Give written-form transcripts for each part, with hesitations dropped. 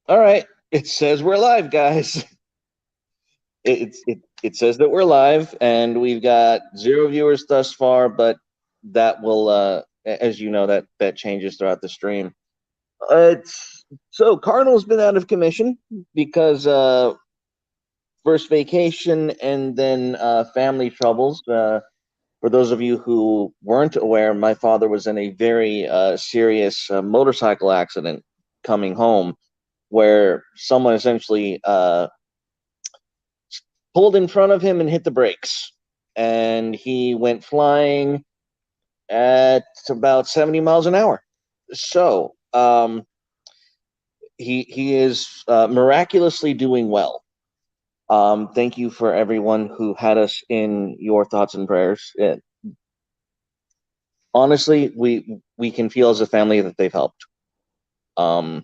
All right. It says we're live, guys. It says that we're live, and we've got 0 viewers thus far, but that will, as you know, that changes throughout the stream. Carnal's been out of commission because first vacation and then family troubles. For those of you who weren't aware, my father was in a very serious motorcycle accident coming home, where someone essentially pulled in front of him and hit the brakes. And he went flying at about 70 miles an hour. So he is miraculously doing well. Thank you for everyone who had us in your thoughts and prayers. Honestly, we can feel as a family that they've helped. Um,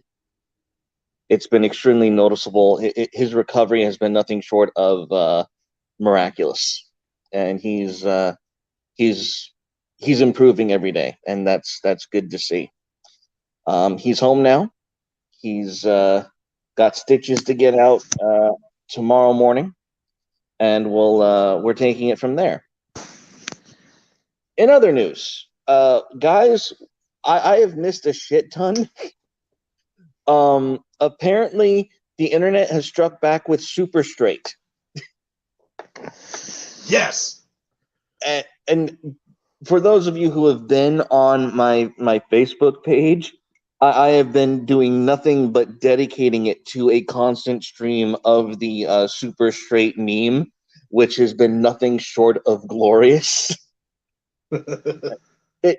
it's been extremely noticeable. His recovery has been nothing short of miraculous, and he's he's improving every day, and that's good to see. He's home now. He's got stitches to get out tomorrow morning, and we're taking it from there. In other news, guys, I have missed a shit ton. Apparently, the internet has struck back with Super Straight. Yes. And for those of you who have been on my Facebook page, I have been doing nothing but dedicating it to a constant stream of the Super Straight meme, which has been nothing short of glorious. it,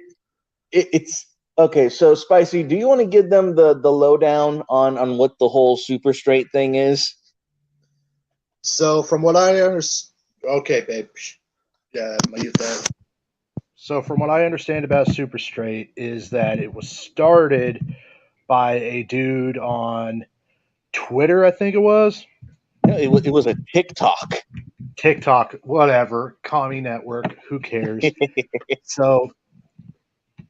it's okay. So, Spicy, do you want to give them the lowdown on what the whole Super Straight thing is? So from what I understand, okay, babe. Yeah, mute that. So, from what I understand about Super Straight, is that it was started by a dude on Twitter, I think it was. It was a TikTok. TikTok, whatever, commie network, who cares? So,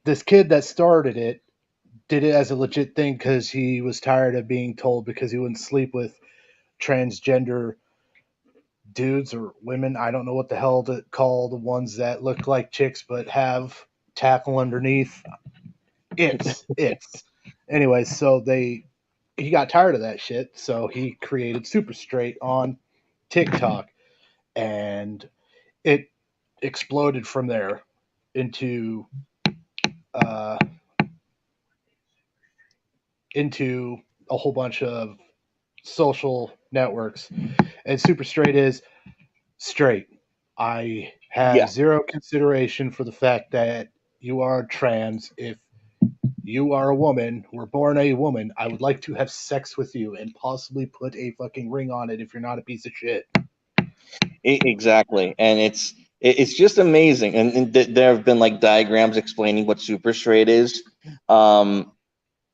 this kid that started it did it as a legit thing because he was tired of being told because he wouldn't sleep with transgender dudes or women. I don't know what the hell to call the ones that look like chicks but have tackle underneath. It's anyway. So he got tired of that shit. So he created Super Straight on TikTok, and it exploded from there into uh, into a whole bunch of social networks. And Super Straight is straight. I have Yeah. zero consideration for the fact that you are trans. If you are a woman, were born a woman, I would like to have sex with you and possibly put a fucking ring on it if you're not a piece of shit. Exactly, and it's just amazing. And there have been like diagrams explaining what Super Straight is.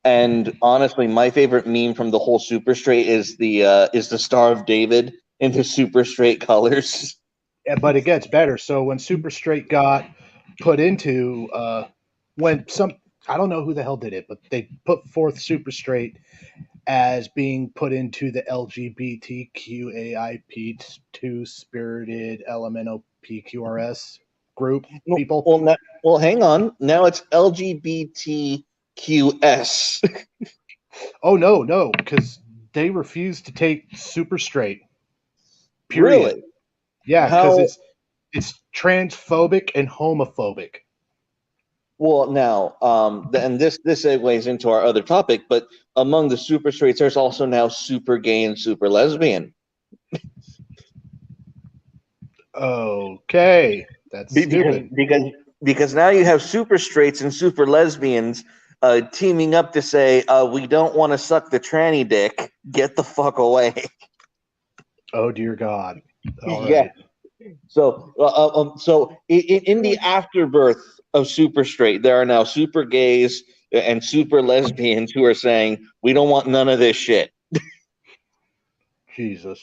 And honestly, my favorite meme from the whole Super Straight is the Star of David in his Super Straight colors. Yeah, but it gets better. So when Super Straight got put into when some I don't know who the hell did it, but they put forth Super Straight as being put into the LGBTQAIP2 spirited LMNOPQRS group people. Well, hang on. Now it's LGBTQS. Oh no, because they refuse to take Super Straight. Period. Really? Yeah, because How? it's transphobic and homophobic. Well, now, and this segues into our other topic, but among the Super Straights, there's also now super gay and super lesbian. Okay, that's because stupid. because because now you have super straights and super lesbians teaming up to say we don't want to suck the tranny dick. Get the fuck away. Oh dear God. All Yeah. right. So in the afterbirth of super straight, there are now super gays and super lesbians who are saying we don't want none of this shit. Jesus.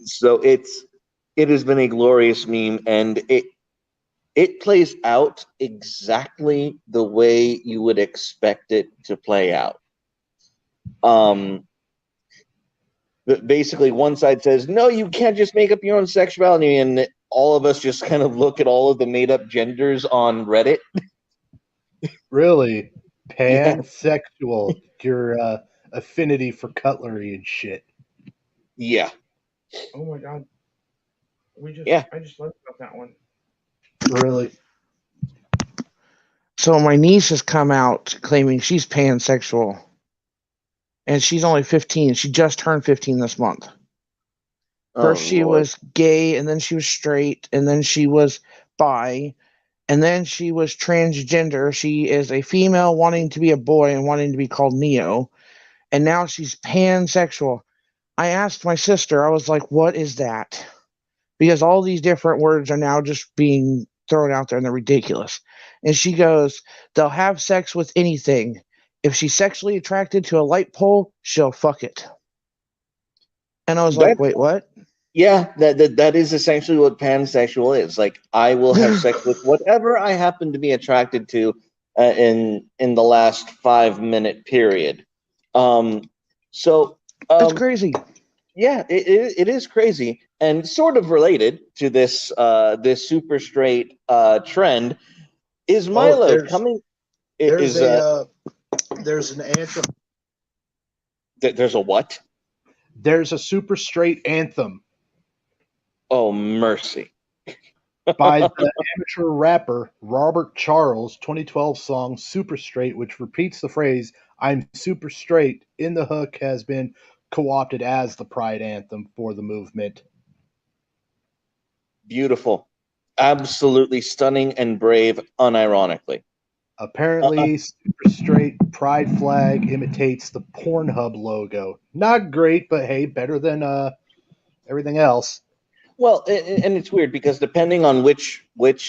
So it has been a glorious meme, and it plays out exactly the way you would expect it to play out. Basically, one side says, no, you can't just make up your own sexuality, and all of us just kind of look at all of the made-up genders on Reddit. Really? Yeah. Pansexual. Your affinity for cutlery and shit. Yeah. Oh my god. Yeah. I just learned about that one. Really? So my niece has come out claiming she's pansexual. And she's only 15. She just turned 15 this month. First she was gay, and then she was straight, and then she was bi, and then she was transgender. She is a female wanting to be a boy and wanting to be called Neo. And now she's pansexual. I asked my sister, I was like, what is that? Because all these different words are now just being thrown out there and they're ridiculous. And she goes, they'll have sex with anything. If she's sexually attracted to a light pole, she'll fuck it. And I was like, wait, what? Yeah, that is essentially what pansexual is. Like, I will have sex with whatever I happen to be attracted to in the last 5-minute period. So That's crazy. Yeah, it is crazy, and sort of related to this this super straight trend is Milo coming. There's an anthem. There's a what? There's a super straight anthem Oh, mercy. by the amateur rapper Robert Charles' 2012 song Super Straight, which repeats the phrase, I'm super straight, in the hook, has been co-opted as the pride anthem for the movement. Beautiful. Absolutely stunning and brave, unironically. Apparently, super straight pride flag imitates the Pornhub logo. Not great, but hey, better than everything else. Well, and it's weird because depending on which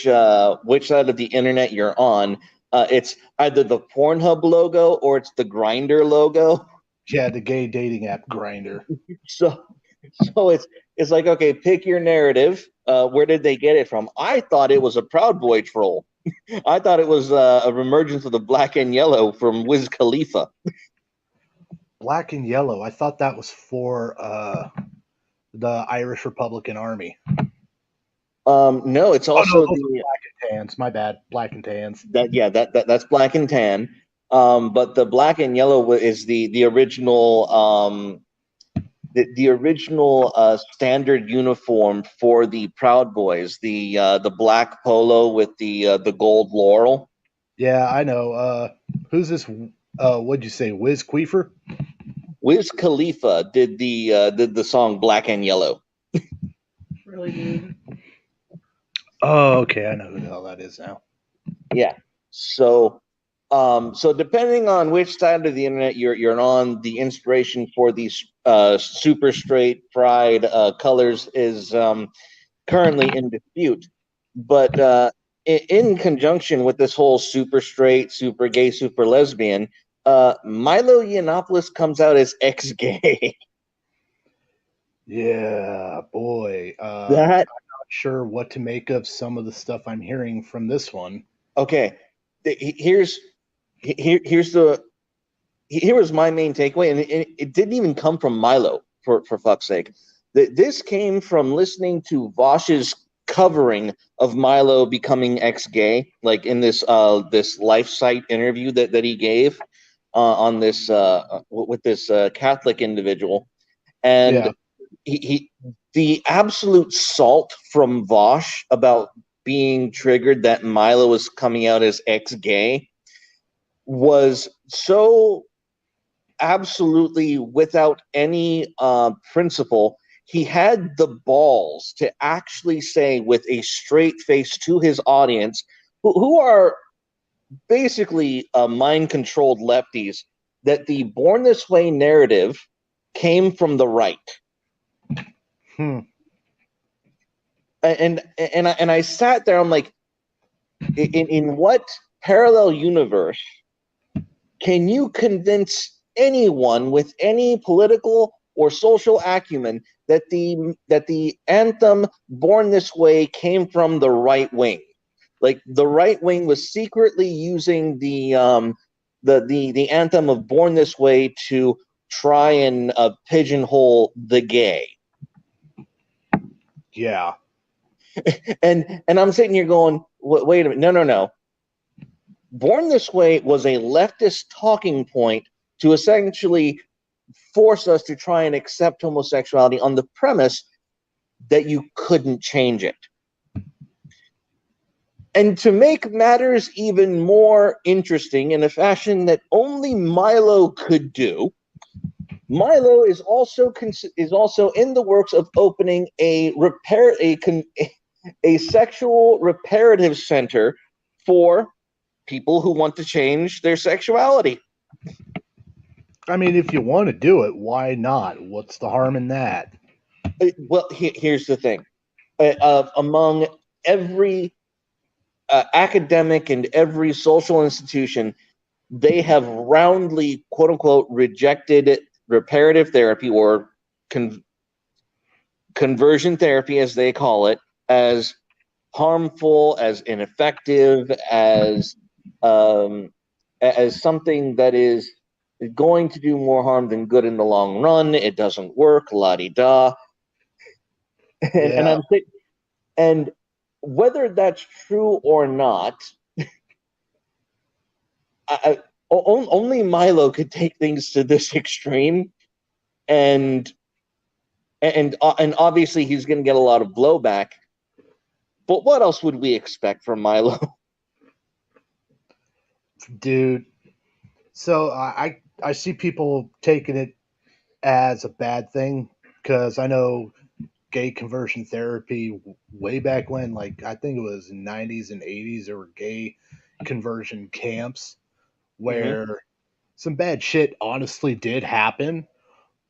side of the internet you're on, it's either the Pornhub logo or it's the Grindr logo. Yeah, the gay dating app Grinder. So it's like, okay, pick your narrative. Where did they get it from? I thought it was a Proud Boy troll. I thought it was a reemergence of the black and yellow from Wiz Khalifa. Black and yellow. I thought that was for the Irish Republican Army. No, it's also those are black and tans. My bad, black and tans. That's black and tan. But the black and yellow is the original the original standard uniform for the Proud Boys, the black polo with the gold laurel. Yeah, I know. Who's this? What'd you say, Wiz Queefer? Wiz Khalifa did the song Black and Yellow. Really, dude? Oh, okay, I know who the hell that is now. Yeah. So depending on which side of the internet you're on, the inspiration for these super straight pride colors is currently in dispute. But in conjunction with this whole super straight, super gay, super lesbian, Milo Yiannopoulos comes out as ex-gay. Yeah, boy. I'm That not sure what to make of some of the stuff I'm hearing from this one. okay. Here was my main takeaway, and it didn't even come from Milo, for fuck's sake. This came from listening to Vosh's covering of Milo becoming ex-gay, like in this this life site interview that he gave on this with this Catholic individual, and Yeah. he the absolute salt from Vosh about being triggered that Milo was coming out as ex-gay was so absolutely without any principle. He had the balls to actually say with a straight face to his audience, who are basically mind-controlled lefties, that the Born This Way narrative came from the right. Hmm. And I sat there, I'm like, in what parallel universe can you convince anyone with any political or social acumen that the anthem Born This Way came from the right wing? Like the right wing was secretly using the anthem of "Born This Way" to try and pigeonhole the gay. Yeah. And I'm sitting here going, wait a minute, no. Born This Way was a leftist talking point to essentially force us to try and accept homosexuality on the premise that you couldn't change it. And to make matters even more interesting in a fashion that only Milo could do, Milo is also in the works of opening a sexual reparative center for people who want to change their sexuality. I mean, if you want to do it, why not? What's the harm in that? Well, here's the thing. Among every academic and every social institution, they have roundly, quote unquote, rejected reparative therapy or conversion therapy, as they call it, as harmful, as ineffective, as something that is going to do more harm than good in the long run. It doesn't work, la-di-da. And whether that's true or not, only Milo could take things to this extreme, and obviously he's going to get a lot of blowback. But what else would we expect from Milo? Dude, so I see people taking it as a bad thing because I know gay conversion therapy way back when, like I think it was in 90s and 80s, there were gay conversion camps where some bad shit honestly did happen.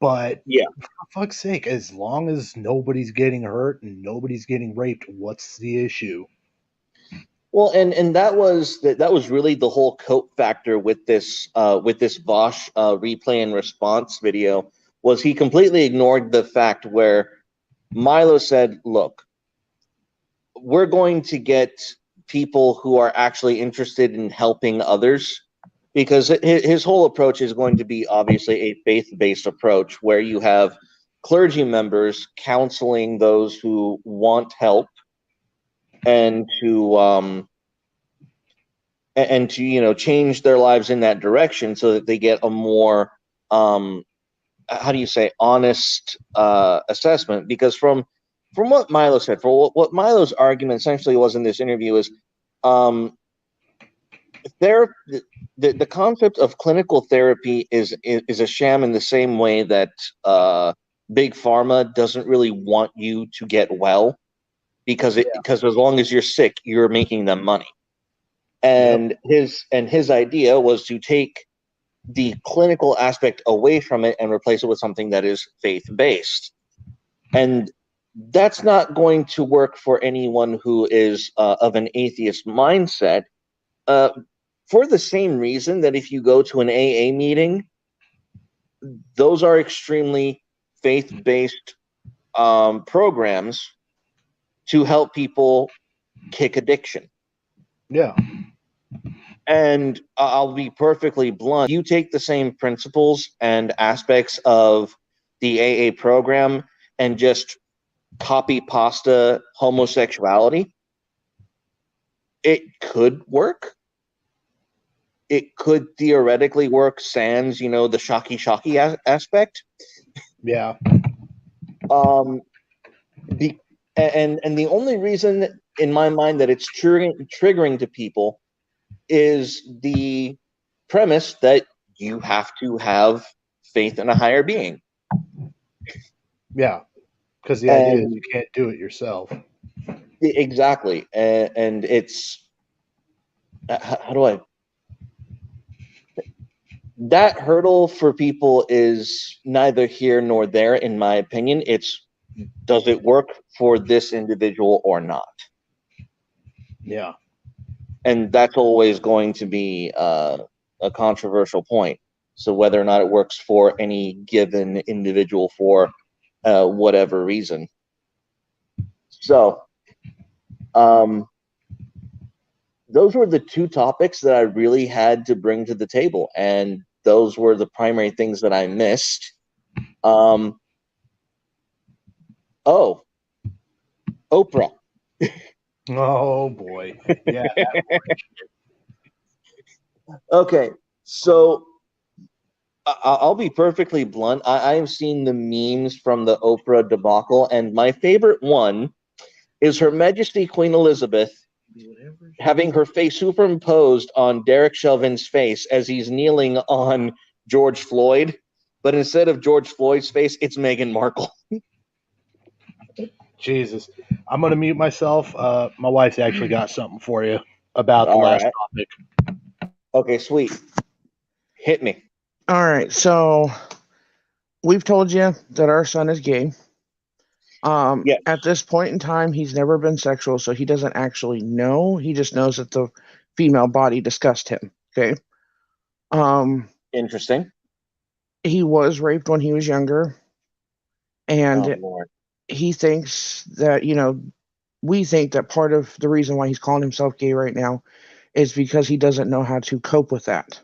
But Yeah. for fuck's sake, as long as nobody's getting hurt and nobody's getting raped, what's the issue? Well, and that was really the whole cope factor with this Vosh replay and response video, was he completely ignored the fact where Milo said, look, we're going to get people who are actually interested in helping others, because his whole approach is going to be obviously a faith-based approach where you have clergy members counseling those who want help and to change their lives in that direction so that they get a more how do you say, honest assessment. Because from what Milo said, for what Milo's argument essentially was in this interview is the concept of clinical therapy is a sham, in the same way that big pharma doesn't really want you to get well, because as long as you're sick, you're making them money. And his idea was to take the clinical aspect away from it and replace it with something that is faith-based. And that's not going to work for anyone who is of an atheist mindset, for the same reason that if you go to an AA meeting, those are extremely faith-based programs to help people kick addiction. Yeah. And I'll be perfectly blunt. You take the same principles and aspects of the AA program and just copy pasta homosexuality, it could work. It could theoretically work sans, the shocky aspect. Yeah. And the only reason in my mind that it's triggering to people is the premise that you have to have faith in a higher being. Yeah. Because the idea is you can't do it yourself. Exactly. And it's, how do I, that hurdle for people is neither here nor there, in my opinion. It's, does it work for this individual or not? Yeah. And that's always going to be a controversial point. So whether or not it works for any given individual for whatever reason. So, those were the two topics that I really had to bring to the table, and those were the primary things that I missed. Oh, Oprah. Oh boy. Yeah. Okay, so I'll be perfectly blunt. I have seen the memes from the Oprah debacle, and my favorite one is Her Majesty Queen Elizabeth having her face superimposed on Derek Chauvin's face as he's kneeling on George Floyd, but instead of George Floyd's face, it's Meghan Markle. Jesus. I'm gonna mute myself. My wife's actually got something for you about the All last right. topic. Okay, sweet. Hit me. All right, so we've told you that our son is gay. Yes. At this point in time, he's never been sexual, so he doesn't actually know. He just knows that the female body disgusts him. Okay. Interesting. He was raped when he was younger, Oh, and Lord. he thinks that, we think that part of the reason why he's calling himself gay right now is because he doesn't know how to cope with that.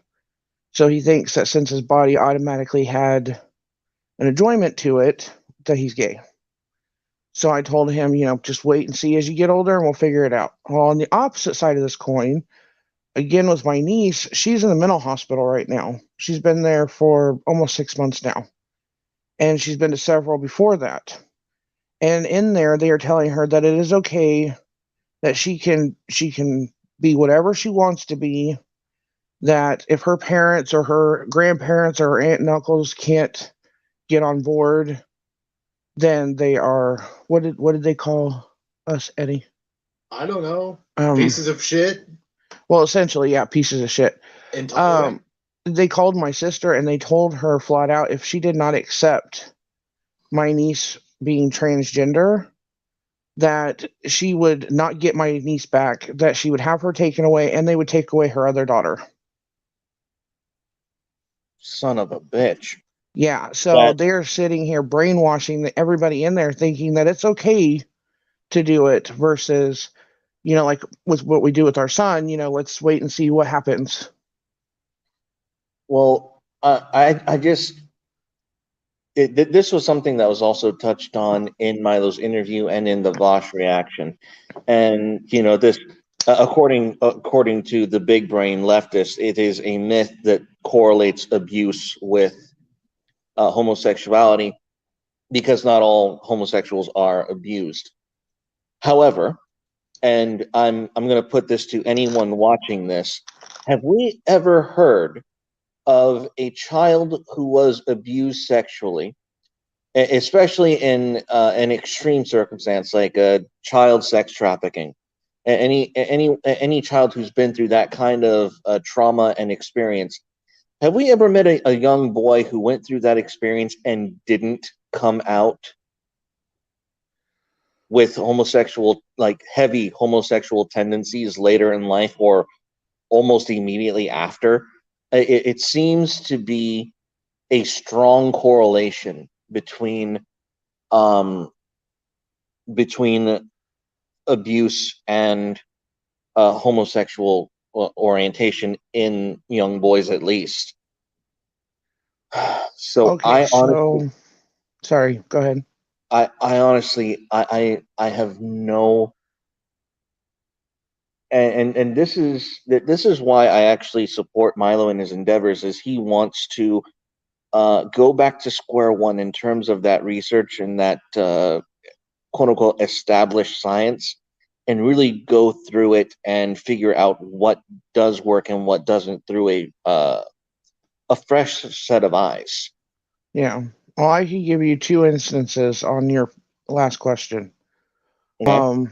So he thinks that since his body automatically had an enjoyment to it, that he's gay. So I told him, just wait and see as you get older and we'll figure it out. Well, on the opposite side of this coin, again with my niece, she's in the mental hospital right now. She's been there for almost 6 months now. And she's been to several before that. And in there they are telling her that it is okay, that she can be whatever she wants to be, that if her parents or her grandparents or her aunt and uncles can't get on board, then they are what did they call us, Eddie? I don't know. Um, Pieces of shit. Well, essentially, yeah, pieces of shit. Entirely. They called my sister and they told her flat out if she did not accept my niece being transgender, that she would not get my niece back, that she would have her taken away, and they would take away her other daughter. Son of a bitch. Yeah, so they're sitting here brainwashing everybody in there thinking that it's okay to do it versus, like with what we do with our son, let's wait and see what happens. Well, I just this was something that was also touched on in Milo's interview and in the Vosh reaction, and this according to the big brain leftist, it is a myth that correlates abuse with homosexuality, because not all homosexuals are abused. However, and I'm going to put this to anyone watching this: have we ever heard of a child who was abused sexually, especially in an extreme circumstance like child sex trafficking? Any child who's been through that kind of trauma and experience, have we ever met a young boy who went through that experience and didn't come out with heavy homosexual tendencies later in life or almost immediately after? It seems to be a strong correlation between abuse and homosexual orientation in young boys, at least. So Okay, sorry, go ahead. I honestly, I have no, and this is why I actually support Milo in his endeavors, is he wants to go back to square one in terms of that research and that quote unquote established science, and really go through it and figure out what does work and what doesn't through a fresh set of eyes. Yeah. Well, I can give you two instances on your last question. Okay.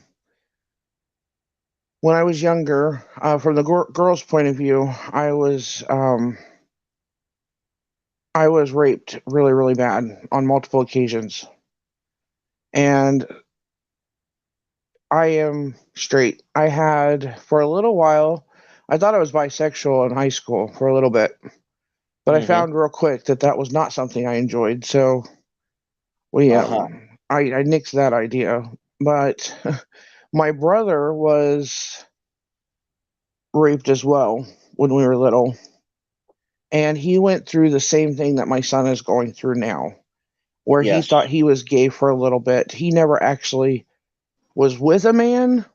When I was younger, from the girl's point of view, I was raped really, really bad on multiple occasions. And I am straight. I had, for a little while, I thought I was bisexual in high school for a little bit. But I found real quick that was not something I enjoyed. So I nixed that idea. But my brother was raped as well when we were little. And he went through the same thing that my son is going through now, where he Yes. thought he was gay for a little bit. He never actually was with a man.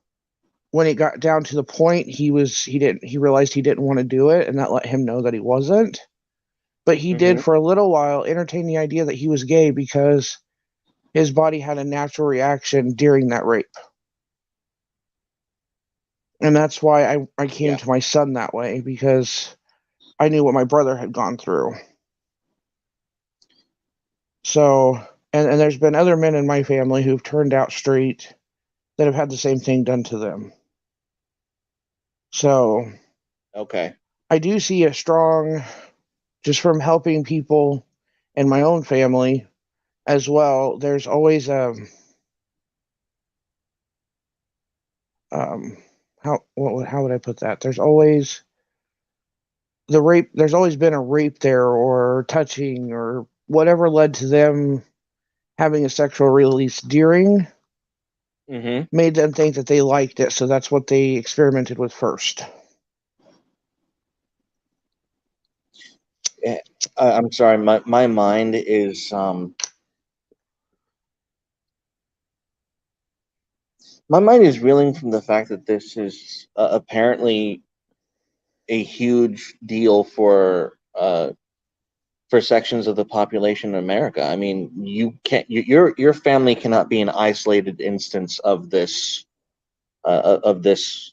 When it got down to the point, he realized he didn't want to do it, and that let him know that he wasn't. But he did for a little while entertain the idea that he was gay because his body had a natural reaction during that rape. And that's why I came to my son that way, because I knew what my brother had gone through. So, and there's been other men in my family who've turned out straight that have had the same thing done to them. So, Okay. I do see a strong, just from helping people in my own family as well, there's always how would I put that? There's always been a rape there, or touching, or whatever led to them having a sexual release during made them think that they liked it, so that's what they experimented with first. I'm sorry, my mind is reeling from the fact that this is apparently a huge deal for sections of the population in America. I mean, your family cannot be an isolated instance of this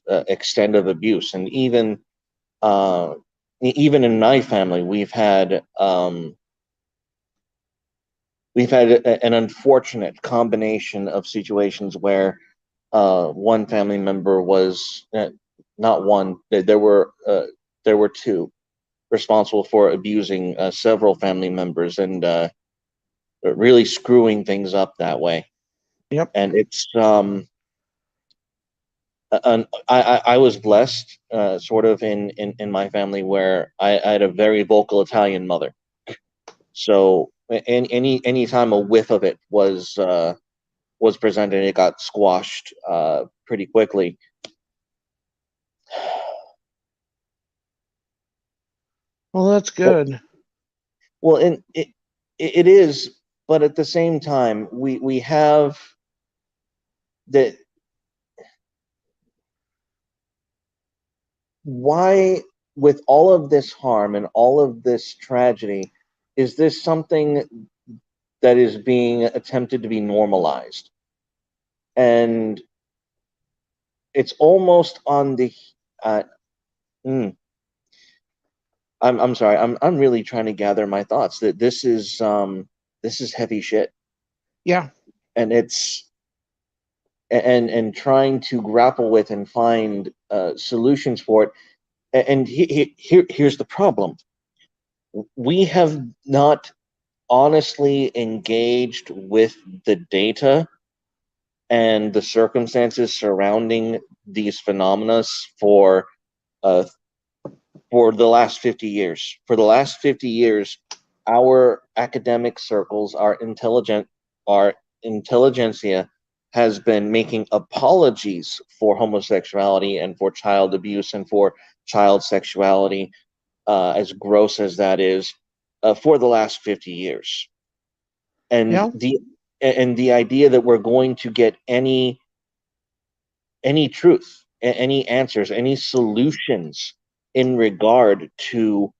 extent of abuse. And even in my family, we've had an unfortunate combination of situations where one family member was not one. There were two responsible for abusing several family members and really screwing things up that way. Yep. And it's I was blessed sort of in my family where I had a very vocal Italian mother. So any time a whiff of it was presented, it got squashed pretty quickly. Well, that's good. Well, and it is, but at the same time, we have that. Why, with all of this harm and all of this tragedy, is this something that is being attempted to be normalized? And it's almost on the. I'm sorry. I'm really trying to gather my thoughts. That this is heavy shit. Yeah. And it's and trying to grapple with and find solutions for it. And here's the problem. We have not honestly engaged with the data and the circumstances surrounding these phenomena for the last 50 years. For the last 50 years, our academic circles, our intelligentsia has been making apologies for homosexuality and for child abuse and for child sexuality, as gross as that is, for the last 50 years. And the idea that we're going to get any truth, any answers, any solutions in regard to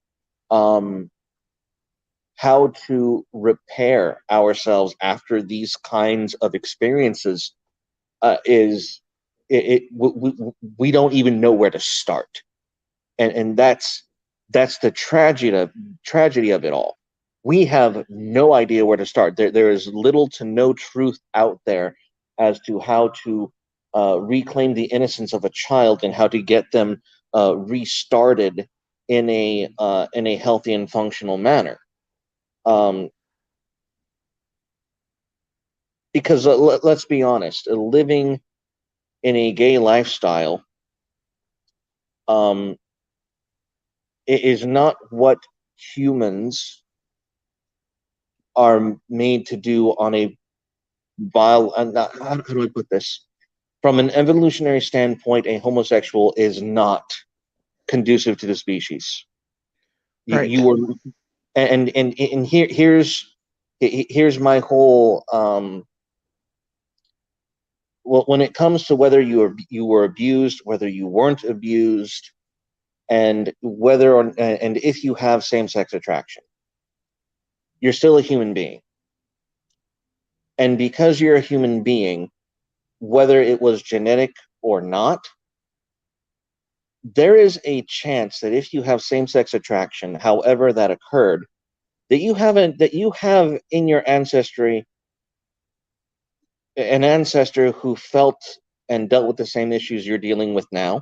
how to repair ourselves after these kinds of experiences we don't even know where to start. And that's the tragedy of it all. We have no idea where to start. There is little to no truth out there as to how to reclaim the innocence of a child and how to get them restarted in a healthy and functional manner. Because let's be honest, living in a gay lifestyle it is not what humans are made to do on a how do I put this? From an evolutionary standpoint, a homosexual is not conducive to the species. Right. You were, and here's my whole well, when it comes to whether you were abused, whether you weren't abused, and whether or and if you have same-sex attraction, you're still a human being. And because you're a human being, whether it was genetic or not, there is a chance that if you have same-sex attraction, however that occurred, that you have in your ancestry an ancestor who felt and dealt with the same issues you're dealing with now.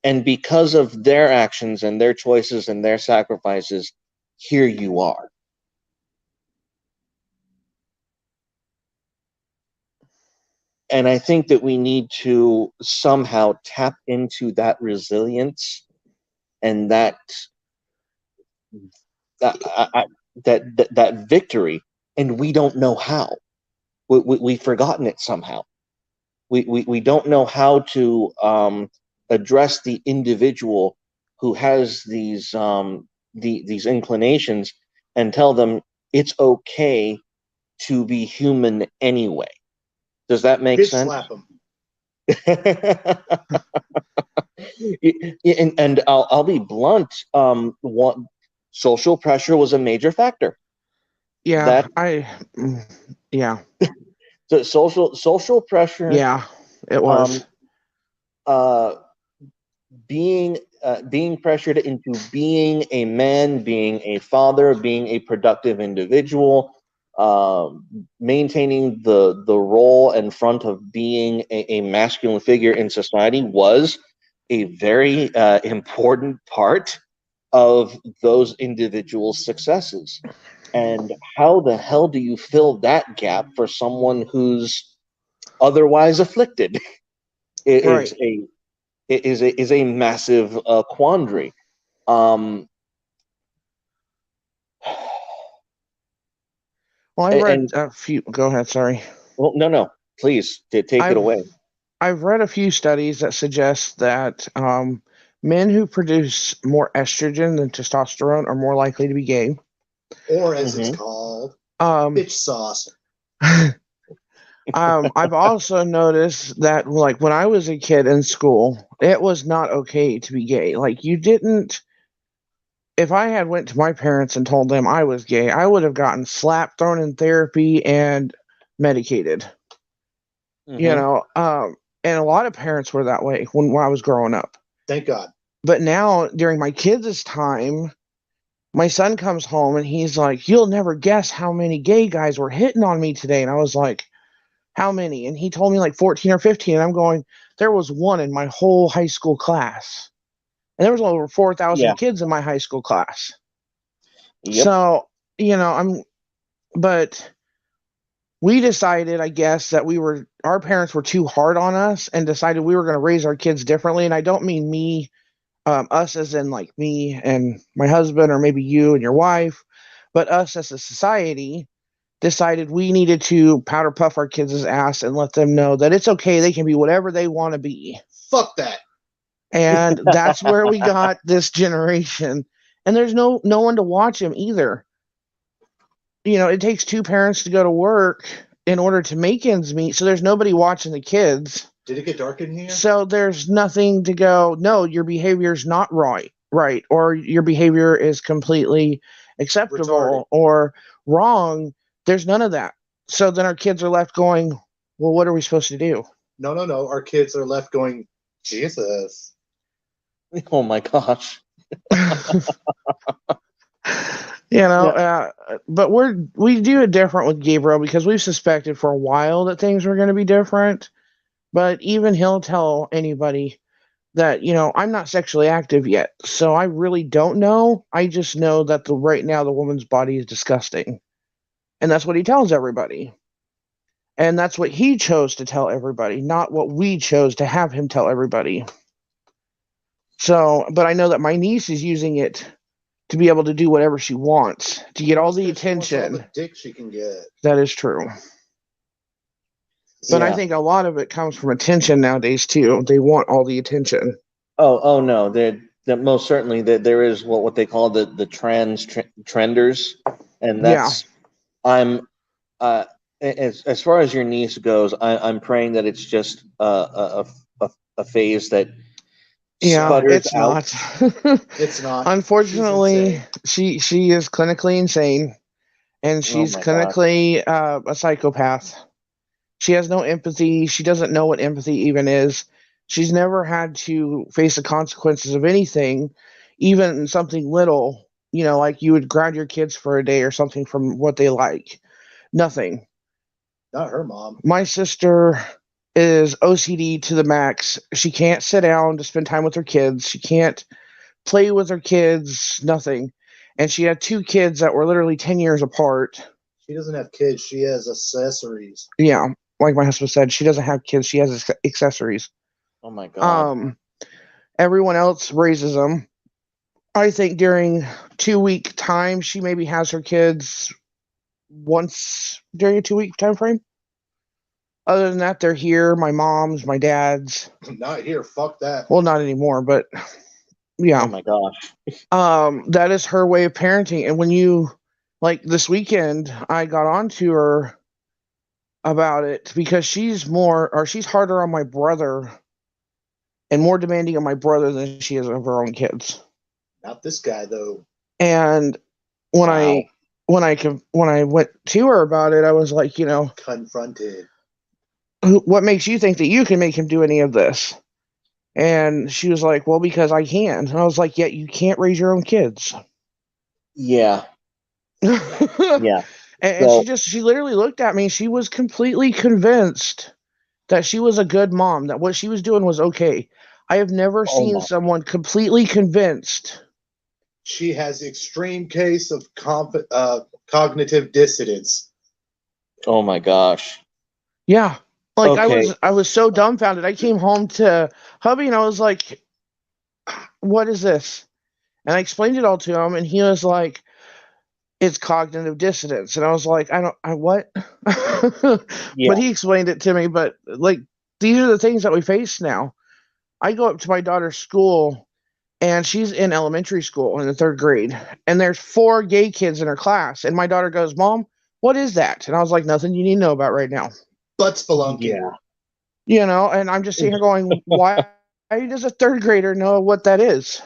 And because of their actions and their choices and their sacrifices, here you are. And I think that we need to somehow tap into that resilience and that victory, and we don't know how. We've forgotten it somehow. We don't know how to address the individual who has these inclinations and tell them it's okay to be human anyway. Does that make Bitch sense? slap him. And I'll be blunt. Social pressure was a major factor. Yeah, yeah. The social pressure. Yeah, it was. Being pressured into being a man, being a father, being a productive individual, maintaining the role and front of being a masculine figure in society was a very important part of those individuals' successes. And how the hell do you fill that gap for someone who's otherwise afflicted? It's Right. is a massive quandary. Well, I read a few. Go ahead. Sorry. Well, no, please take it away. I've read a few studies that suggest that men who produce more estrogen than testosterone are more likely to be gay. Or as it's called, bitch sauce. I've also noticed that, like, when I was a kid in school, it was not okay to be gay. Like, you didn't. If I had went to my parents and told them I was gay, I would have gotten slapped, thrown in therapy, and medicated. You know, and a lot of parents were that way when I was growing up. Thank God. But now, during my kids' time, my son comes home and he's like, "You'll never guess how many gay guys were hitting on me today." And I was like, "How many?" And he told me like 14 or 15. And I'm going, there was one in my whole high school class. And there was over 4,000 kids in my high school class. Yep. So, but we decided, I guess, that our parents were too hard on us and decided we were going to raise our kids differently. And I don't mean me, us as in like me and my husband, or maybe you and your wife, but us as a society decided we needed to powder puff our kids' ass and let them know that it's okay. They can be whatever they want to be. Fuck that. And that's where we got this generation. And there's no one to watch them either. It takes two parents to go to work in order to make ends meet. So there's nobody watching the kids. Did it get dark in here? So there's nothing to go, no, your behavior's not right, or your behavior is completely acceptable retarded, or wrong. There's none of that. So then our kids are left going, well, what are we supposed to do? No. Our kids are left going, Jesus. Oh my gosh. But we do it different with Gabriel because we've suspected for a while that things were going to be different. But even he'll tell anybody that, I'm not sexually active yet. So I really don't know. I just know that right now the woman's body is disgusting. And that's what he tells everybody. And that's what he chose to tell everybody, not what we chose to have him tell everybody. So, but I know that my niece is using it to be able to do whatever she wants, to get all the attention. All the dick she can get. That is true. But I think a lot of it comes from attention nowadays, too. They want all the attention. Oh no, that most certainly that there is what they call the trenders, and Yeah. that's I'm uh as far as your niece goes, I'm praying that it's just a phase that Yeah, sputters it's out. not. It's not. She's Unfortunately, insane. she is clinically insane, and Oh she's my gosh. clinically a psychopath. She has no empathy. She doesn't know what empathy even is. She's never had to face the consequences of anything, even something little, like you would ground your kids for a day or something from what they like. Nothing. Not her mom. My sister is OCD to the max. She can't sit down to spend time with her kids. She can't play with her kids, nothing. And she had two kids that were literally 10 years apart. She doesn't have kids. She has accessories. Yeah, like my husband said, she doesn't have kids. She has accessories. Oh my god. Um, Everyone else raises them. I think during 2 week time, she maybe has her kids once during a 2 week time frame. Other than that, they're here. My mom's, my dad's. Not here. Fuck that. Well, not anymore, but Oh yeah. my gosh. That is her way of parenting. And when you like this weekend, I got on to her about it because she's harder on my brother and more demanding of my brother than she is of her own kids. Not this guy though. And when Wow. when I went to her about it, I was like, Confronted. what makes you think that you can make him do any of this? And she was like, well, because I can. And I was like, yet you can't raise your own kids. Yeah. Yeah. And So she literally looked at me. She was completely convinced that she was a good mom, that what she was doing was okay. I have never oh seen my someone completely convinced. She has extreme case of cognitive dissonance. oh my gosh. Yeah. Like Okay. I was so dumbfounded. I came home to hubby and I was like, what is this? And I explained it all to him and he was like, it's cognitive dissonance. And I was like, I what? Yeah. But he explained it to me. But like, these are the things that we face now. I go up to my daughter's school and she's in elementary school in the third grade. And there's 4 gay kids in her class. And my daughter goes, Mom, what is that? And I was like, nothing you need to know about right now. Butt spelunking. Yeah. And I'm just sitting here going, why does a third grader know what that is?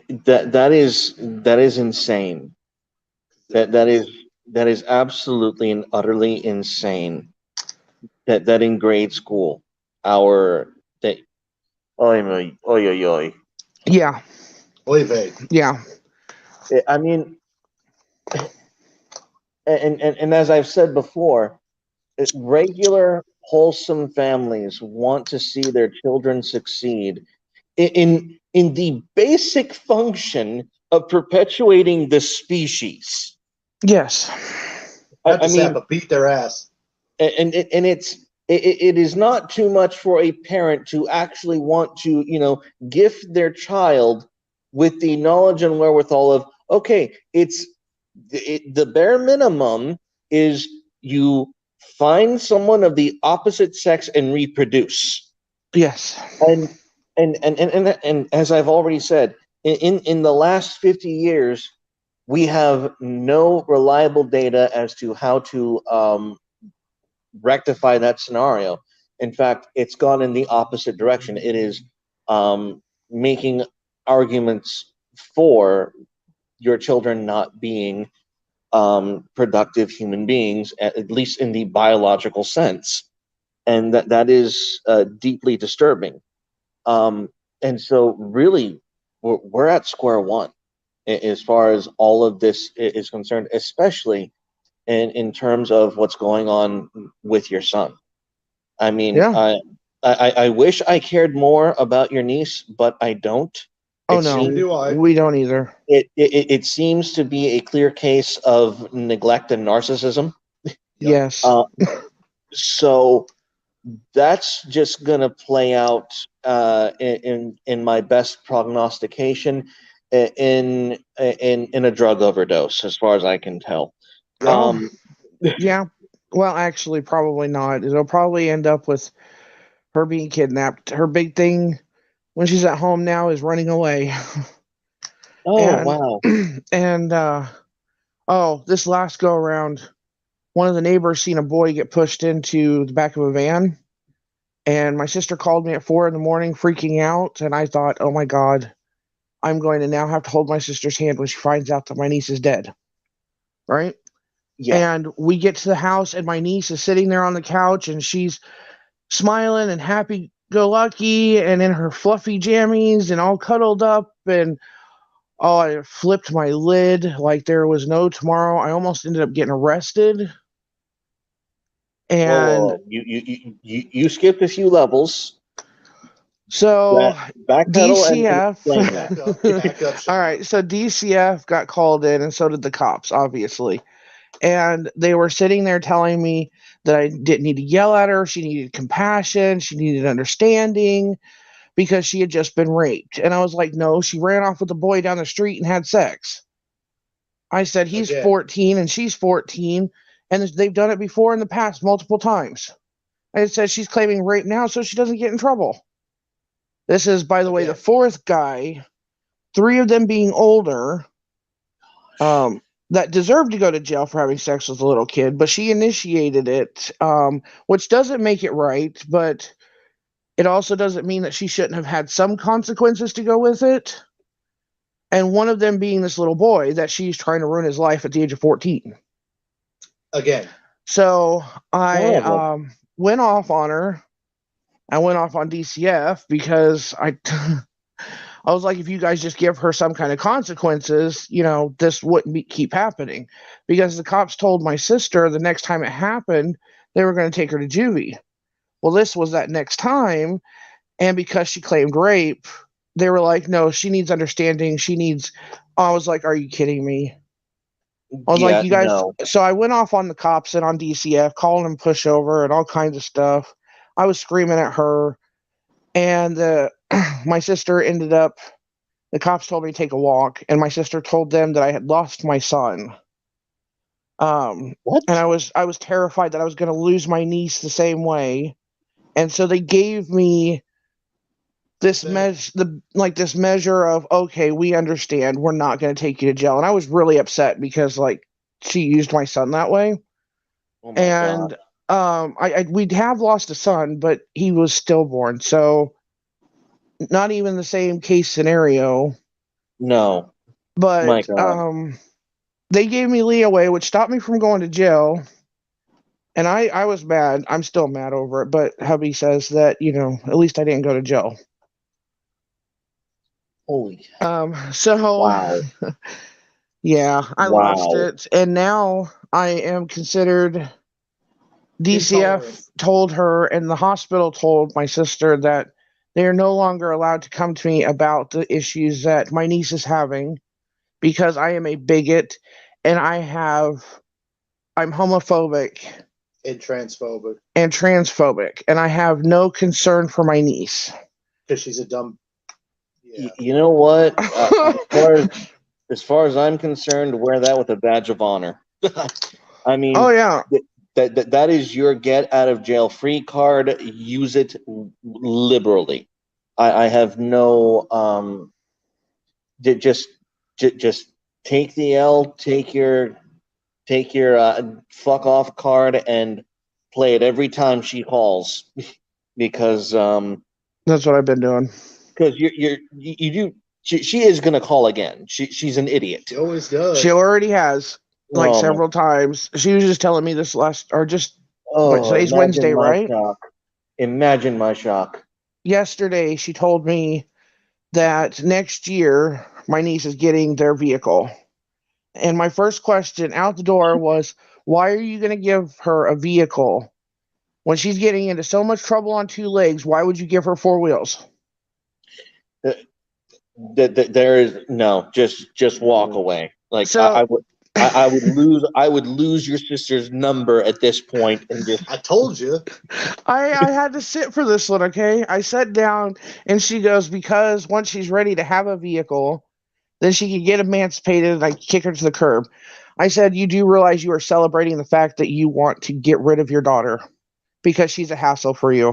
That is insane. That is absolutely and utterly insane. That in grade school, our that oy oy oy oy. Yeah. Oy vey. Yeah. I mean, and as I've said before, regular wholesome families want to see their children succeed in the basic function of perpetuating the species. Yes. Not I just that, mean, but beat their ass. and it is not too much for a parent to actually want to gift their child with the knowledge and wherewithal of, okay, the bare minimum is you find someone of the opposite sex and reproduce. Yes. And as I've already said, in the last 50 years, we have no reliable data as to how to rectify that scenario. In fact, it's gone in the opposite direction. It is making arguments for your children not being productive human beings, at least in the biological sense, and that is deeply disturbing. Um, and so, really, we're at square one as far as all of this is concerned, especially in terms of what's going on with your son. I mean, Yeah. I wish I cared more about your niece, but I don't. Oh It no. Neither seems do I. We don't either. it seems to be a clear case of neglect and narcissism. Yep. Yes. So that's just gonna play out in my best prognostication in a drug overdose, as far as I can tell. Oh, Um, yeah. Well, actually, probably not. It'll probably end up with her being kidnapped. Her big thing when she's at home now is running away. Oh, And wow. and this last go around, one of the neighbors seen a boy get pushed into the back of a van, and my sister called me at 4 in the morning freaking out, and I thought, oh my God, I'm going to now have to hold my sister's hand when she finds out that my niece is dead. Right? Yeah. And we get to the house, and my niece is sitting there on the couch, and she's smiling and happy go lucky and in her fluffy jammies and all cuddled up. And oh, I flipped my lid like there was no tomorrow. I almost ended up getting arrested. And Whoa. You skipped a few levels. so Backpedal and explain DCF. that. Back up. All right, so DCF got called in, and so did the cops, obviously. And they were sitting there telling me that I didn't need to yell at her. She needed compassion. She needed understanding because she had just been raped. And I was like, no, she ran off with a boy down the street and had sex. I said, he's Again. 14 and she's 14, and they've done it before in the past multiple times. And it says she's claiming rape now so she doesn't get in trouble. This is, by the way, the fourth guy, 3 of them being older, that deserved to go to jail for having sex with a little kid, but she initiated it, which doesn't make it right, but it also doesn't mean that she shouldn't have had some consequences to go with it. And one of them being this little boy that she's trying to ruin his life at the age of 14. Again. So I went off on her. I went off on DCF because I was like, if you guys just give her some kind of consequences, this wouldn't keep happening. Because the cops told my sister the next time it happened, they were going to take her to juvie. Well, this was that next time, and because she claimed rape, they were like, no, she needs understanding. I was like, are you kidding me? I was like, you guys. No. So I went off on the cops and on DCF, calling them pushover and all kinds of stuff. I was screaming at her, and my sister ended up, the cops told me to take a walk, and my sister told them that I had lost my son. What? And I was terrified that I was going to lose my niece the same way. And so they gave me this measure of, okay, we understand, we're not going to take you to jail. And I was really upset because she used my son that way. Oh my God. We'd have lost a son, but he was stillborn, so not even the same case scenario. No. But my God. They gave me leeway, which stopped me from going to jail. And I was mad. I'm still mad over it. But hubby says that, at least I didn't go to jail. Holy. So wow. Yeah, I lost it. And now I am considered. DCF told her, and the hospital told my sister that they are no longer allowed to come to me about the issues that my niece is having because I am a bigot and I'm homophobic and transphobic and I have no concern for my niece because she's a dumb. Yeah. You know what? As far as I'm concerned, wear that with a badge of honor. I mean, oh yeah. That is your get out of jail free card. Use it liberally. I have no just take the L, take your fuck off card and play it every time she calls because that's what I've been doing. Because you do. She is gonna call again. She's an idiot. She always does. She already has. Several times. She was just telling me this today's Wednesday, right? Shock. Imagine my shock. Yesterday, she told me that next year, my niece is getting their vehicle. And my first question out the door was, why are you going to give her a vehicle when she's getting into so much trouble on 2 legs? Why would you give her 4 wheels? There is no, just walk away. I would lose your sister's number at this point and just. I told you. I had to sit for this one, okay? I sat down and she goes, because once she's ready to have a vehicle, then she can get emancipated and I kick her to the curb. I said, you do realize you are celebrating the fact that you want to get rid of your daughter because she's a hassle for you.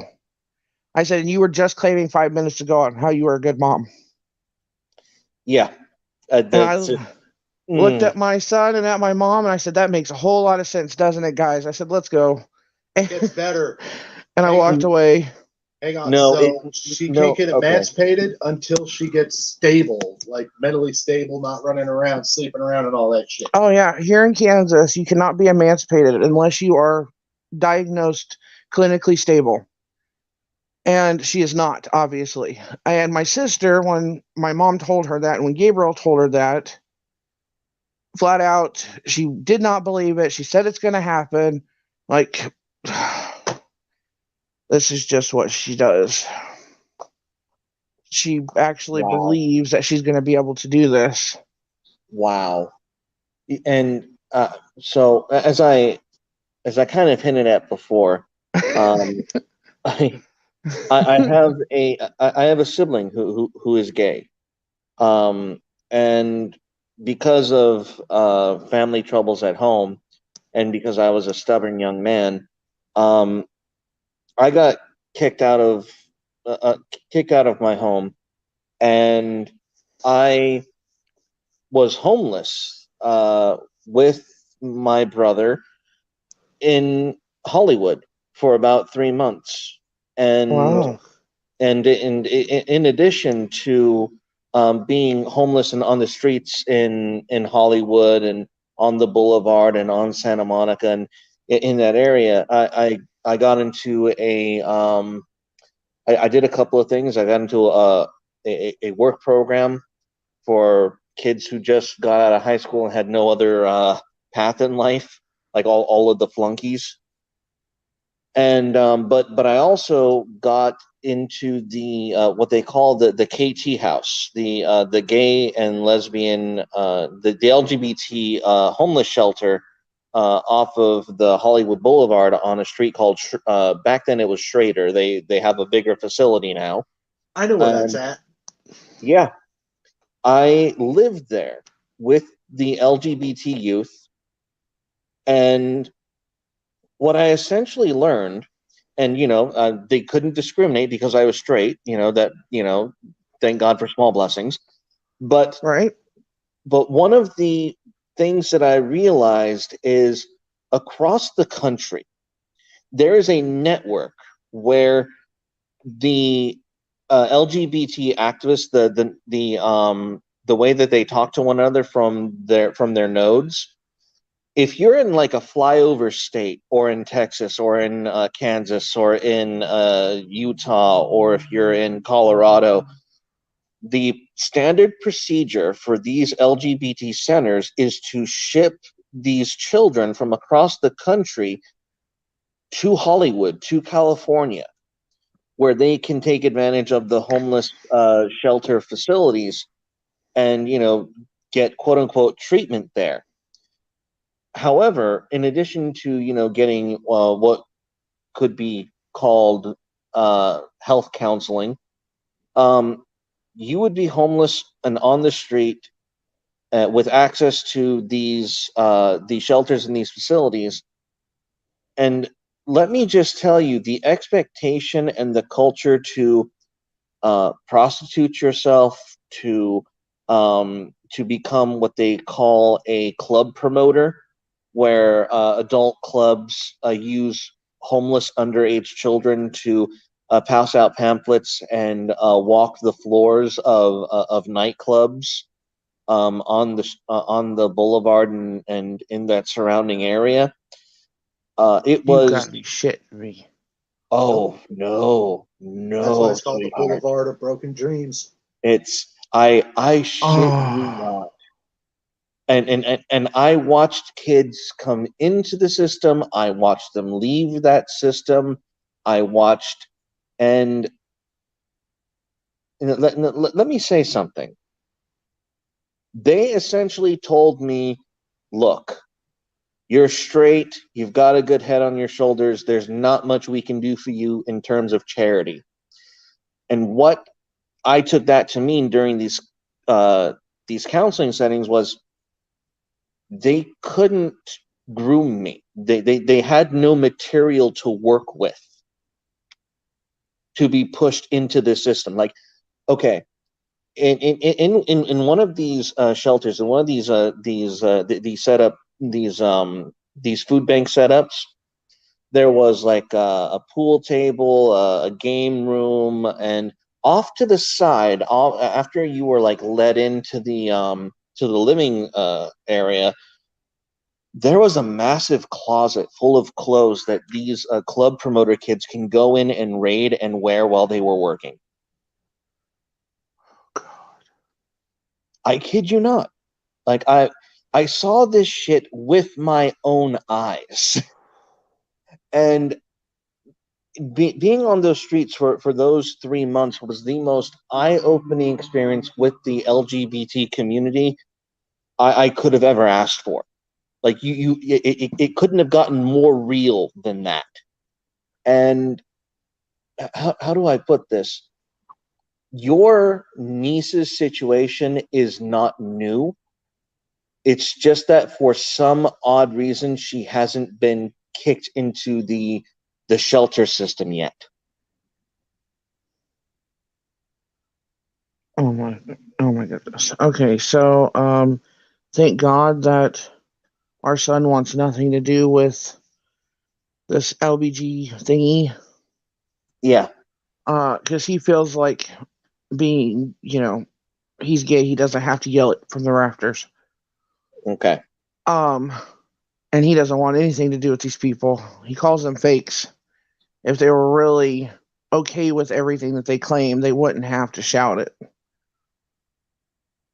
I said, and you were just claiming 5 minutes ago on how you were a good mom. Yeah. And I That's looked at my son and at my mom, and I said, that makes a whole lot of sense, doesn't it, guys? I said, let's go. It gets better. And I walked away. Hang on. No, So she no, can't get okay. emancipated until she gets stable, like mentally stable, not running around, sleeping around, and all that shit. Oh, yeah. Here in Kansas, you cannot be emancipated unless you are diagnosed clinically stable. And she is not, obviously. And my sister, when my mom told her that, and when Gabriel told her that, flat out, she did not believe it. She said it's going to happen. Like, this is just what she does. She actually Wow. believes that she's going to be able to do this. Wow. And so as I kind of hinted at before, I have a sibling who is gay, and because of family troubles at home, and because I was a stubborn young man, I got kicked out of my home, and I was homeless with my brother in Hollywood for about 3 months, and Wow. and in addition to being homeless and on the streets in Hollywood and on the Boulevard and on Santa Monica and in that area, I got into I did a couple of things. I got into a work program for kids who just got out of high school and had no other path in life, like all of the flunkies. And but I also got into the what they call the KT house, the gay and lesbian, the LGBT homeless shelter off of the Hollywood Boulevard on a street called back then it was Schrader. They have a bigger facility now. I know where that's at. Yeah, I lived there with the LGBT youth, and what I essentially learned, and they couldn't discriminate because I was straight. Thank God for small blessings. But Right? one of the things that I realized is across the country, there is a network where the LGBT activists, the way that they talk to one another from their nodes. If you're in like a flyover state, or in Texas, or in Kansas, or in Utah, or if you're in Colorado, the standard procedure for these LGBT centers is to ship these children from across the country to Hollywood, to California, where they can take advantage of the homeless shelter facilities and get quote unquote treatment there. However, in addition to getting what could be called health counseling, you would be homeless and on the street with access to these shelters and these facilities. And let me just tell you, the expectation and the culture to prostitute yourself, to become what they call a club promoter, where adult clubs use homeless underage children to pass out pamphlets and walk the floors of nightclubs on the boulevard and in that surrounding area. It You was got me shitting me. oh no, That's why it's called the sweetheart. Boulevard of Broken Dreams. It's I shit you not. And I watched kids come into the system. I watched them leave that system. I watched, and let me say something. They essentially told me, look, you're straight. You've got a good head on your shoulders. There's not much we can do for you in terms of charity. And what I took that to mean during these counseling settings was they couldn't groom me. They had no material to work with to be pushed into this system. Like, okay, in one of these shelters, in one of these food bank setups, there was like a pool table, a game room, and off to the side, after you were like led into the living area, there was a massive closet full of clothes that these club promoter kids can go in and raid and wear while they were working. I kid you not. Like I saw this shit with my own eyes. And being on those streets for those 3 months was the most eye-opening experience with the LGBT community I could have ever asked for. Like it couldn't have gotten more real than that. And how do I put this? Your niece's situation is not new. It's just that for some odd reason, she hasn't been kicked into the shelter system yet. Oh my goodness. Okay, so thank God that our son wants nothing to do with this LBG thingy. Yeah. Because he feels like being, he's gay. He doesn't have to yell it from the rafters. Okay. And he doesn't want anything to do with these people. He calls them fakes. If they were really okay with everything that they claim, they wouldn't have to shout it.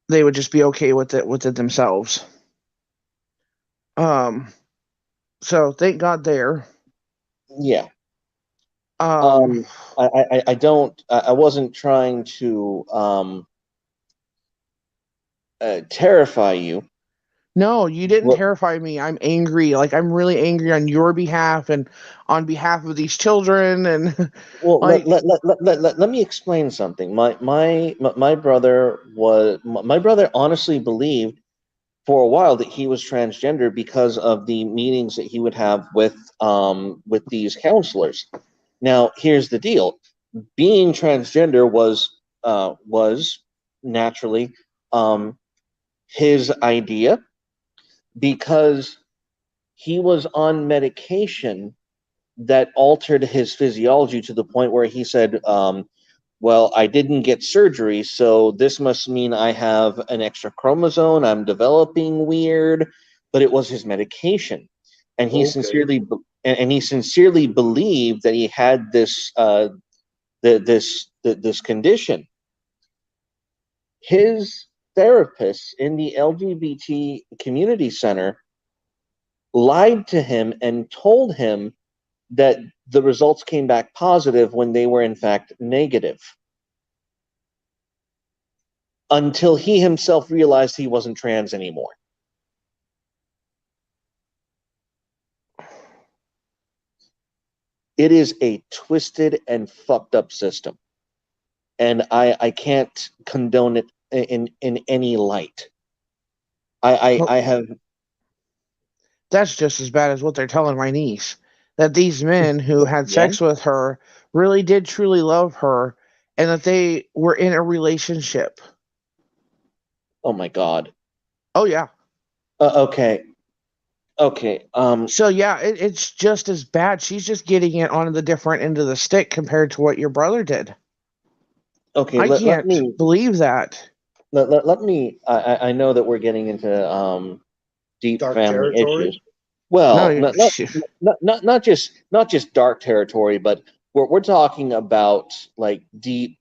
They would just be okay with it themselves. So thank God there. Yeah. Um, I wasn't trying to terrify you. No, you didn't terrify me. I'm angry. Like, I'm really angry on your behalf and on behalf of these children. And Well, like, let me explain something. My brother honestly believed for a while that he was transgender because of the meetings that he would have with these counselors. Now, here's the deal: being transgender was naturally his idea because he was on medication that altered his physiology to the point where he said, well, I didn't get surgery, so this must mean I have an extra chromosome, I'm developing weird, but it was his medication. And he sincerely believed that he had this condition. His therapists in the LGBT community center lied to him and told him that the results came back positive when they were in fact negative. Until he himself realized he wasn't trans anymore. It is a twisted and fucked up system. And I can't condone it in any light. I have. that's just as bad as what they're telling my niece. That these men who had sex with her really did truly love her and that they were in a relationship. Oh my God. Oh, yeah. Okay. So, yeah, it's just as bad. She's just getting it on the different end of the stick compared to what your brother did. Okay. I can't believe that. Let me. I know that we're getting into deep Dark family territory? issues. Well, No, not just dark territory, but we're talking about like deep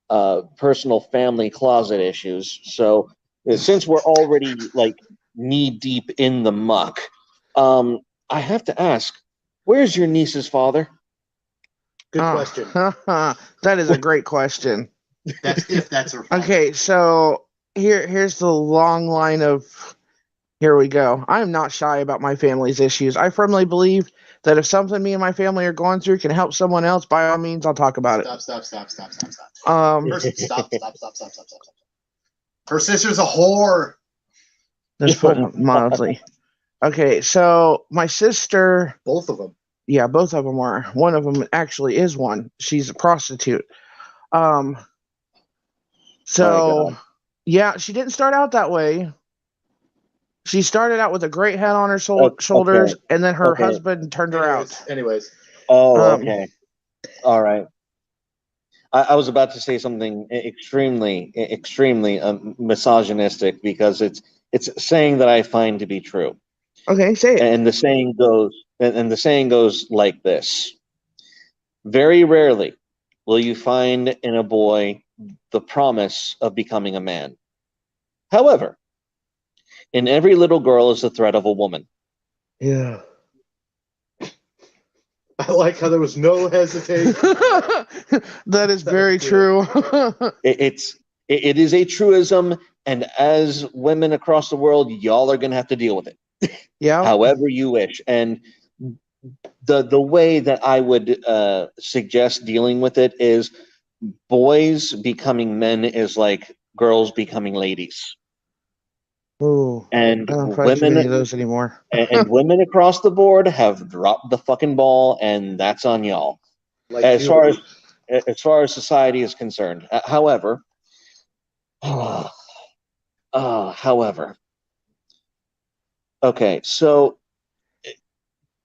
personal family closet issues. So since we're already like knee deep in the muck, I have to ask, where's your niece's father? Good question. That is a great question. That's her father. Okay, so here's the long line of. Here we go. I'm not shy about my family's issues. I firmly believe that if something me and my family are going through can help someone else, by all means, I'll talk about it. Stop. Stop. Stop. Her sister's a whore. Let's put it mildly. Okay, so my sister. Both of them. Yeah, both of them are. One of them actually is one. She's a prostitute. Um, My so God. yeah, she didn't start out that way. She started out with a great head on her Okay. shoulders, and then her Okay. husband turned her out. Anyways, Oh, Um, okay. All right. I was about to say something extremely misogynistic because it's saying that I find to be true. okay, say it. And the saying goes like this. Very rarely will you find in a boy the promise of becoming a man. However, in every little girl is the threat of a woman. Yeah. I like how there was no hesitation. That is That very was good. true. It is a truism, and as women across the world, y'all are gonna have to deal with it, Yeah. however you wish. And the way that I would suggest dealing with it is boys becoming men is like girls becoming ladies, Ooh, and I don't fight too many of those anymore. and women across the board have dropped the fucking ball, and that's on y'all. Like As far as puberty. society is concerned. However, however, okay, so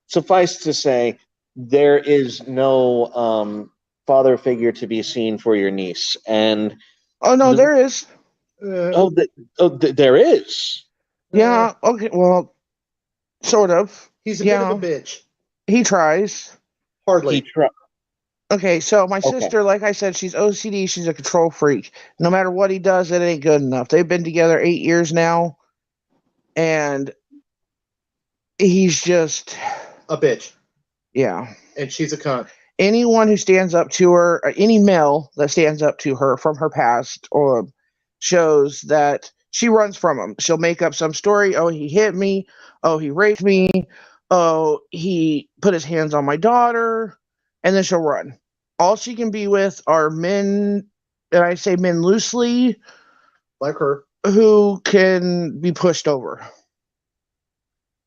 suffice to say, there is no father figure to be seen for your niece, and Oh no, the, there is. oh, there is. Yeah. Okay. Well, sort of. He's a bit of a Yeah. bitch. He tries. He Hardly. tried. Okay, so my Okay, sister, like I said, she's OCD. She's a control freak. No matter what he does, it ain't good enough. They've been together 8 years now, and he's just, A bitch. yeah. And she's a cunt. Anyone who stands up to her, or any male that stands up to her from her past, or shows that she runs from him. She'll make up some story. Oh, he hit me. Oh, he raped me. Oh, he put his hands on my daughter, and then she'll run. All she can be with are men, and I say men loosely, Like her. who can be pushed over.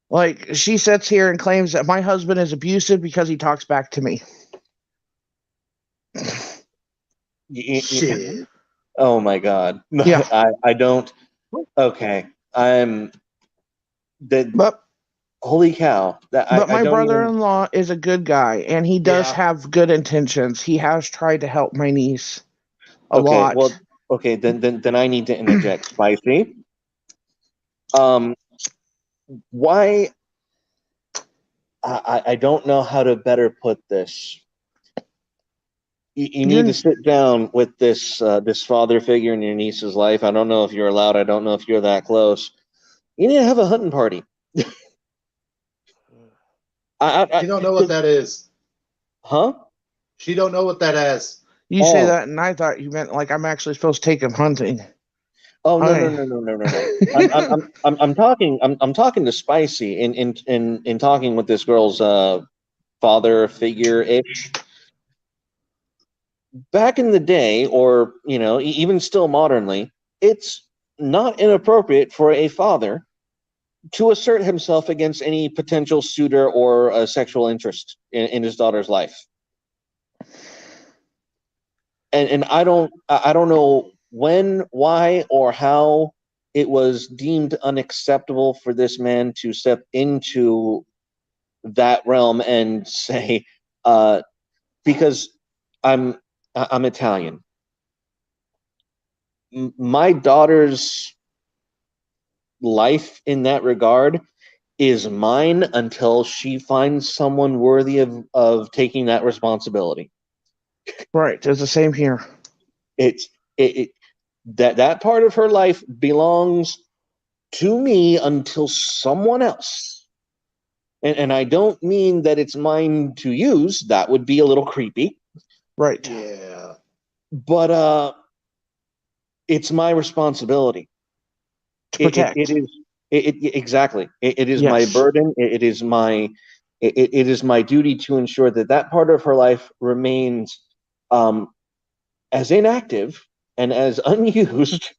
Like, she sits here and claims that my husband is abusive because he talks back to me. Shit. oh my God. Yeah. I don't. Okay, I'm the But holy cow. That But I my don't even. brother-in-law is a good guy, and he does Yeah. have good intentions. He has tried to help my niece a Okay, lot. well, okay, then I need to interject. Spicy. Um, why? I don't know how to better put this. You need to You're sit down with this father figure in your niece's life. I don't know if you're allowed. I don't know if you're that close. You need to have a hunting party. She don't know what that is. Huh? She don't know what that is. you say Oh, that, and I thought you meant like I'm actually supposed to take him hunting. oh no no Okay. no no no no no. I'm talking to Spicy in talking with this girl's father figure ish. Back in the day, or even still modernly, it's not inappropriate for a father to assert himself against any potential suitor or a sexual interest in his daughter's life. And I don't know when, why, or how it was deemed unacceptable for this man to step into that realm and say, because I'm I'm Italian. My daughter's life in that regard is mine until she finds someone worthy of taking that responsibility. Right. It's the same here. It's it that part of her life belongs to me until someone else. And I don't mean that it's mine to use. That would be a little creepy. Right. Yeah. But it's my responsibility. To It protect. is exactly. It is my Yes. burden. It is my duty to ensure that that part of her life remains as inactive and as unused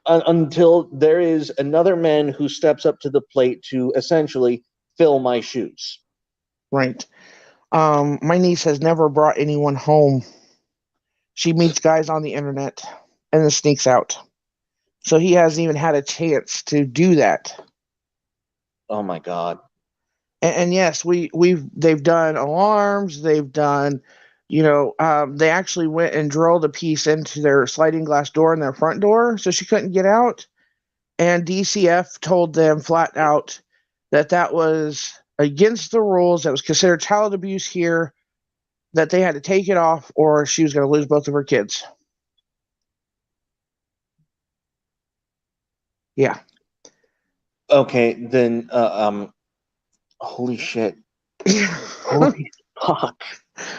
until there is another man who steps up to the plate to essentially fill my shoes. Right. My niece has never brought anyone home. She meets guys on the internet and then sneaks out. So he hasn't even had a chance to do that. Oh my God. And yes, they've done alarms. They've done, they actually went and drilled a piece into their sliding glass door in their front door, so she couldn't get out. And DCF told them flat out that that was against the rules. That was considered child abuse here. That they had to take it off, or she was going to lose both of her kids. Yeah. Okay, then holy shit. Holy fuck.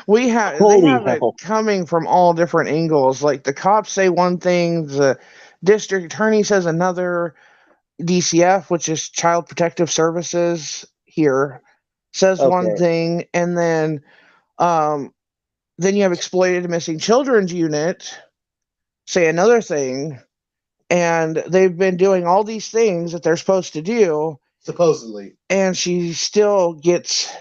They Holy have it hell. coming from all different angles. Like the cops say one thing, the district attorney says another, DCF, which is Child Protective Services here, says one Okay. thing, and then you have Exploited Missing Children's Unit say another thing, and they've been doing all these things that they're supposed to do, Supposedly. and she still gets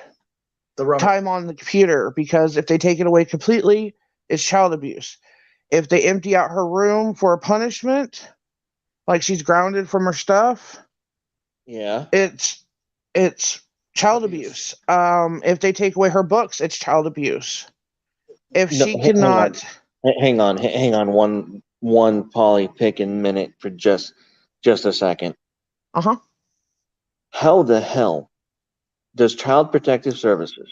The time on the computer because if they take it away completely, it's child abuse. If they empty out her room for a punishment, like she's grounded from her stuff, Yeah. it's child abuse. If they take away her books, it's child abuse. If No, she cannot, hang on one Polly picking minute for just a second. How the hell does Child Protective Services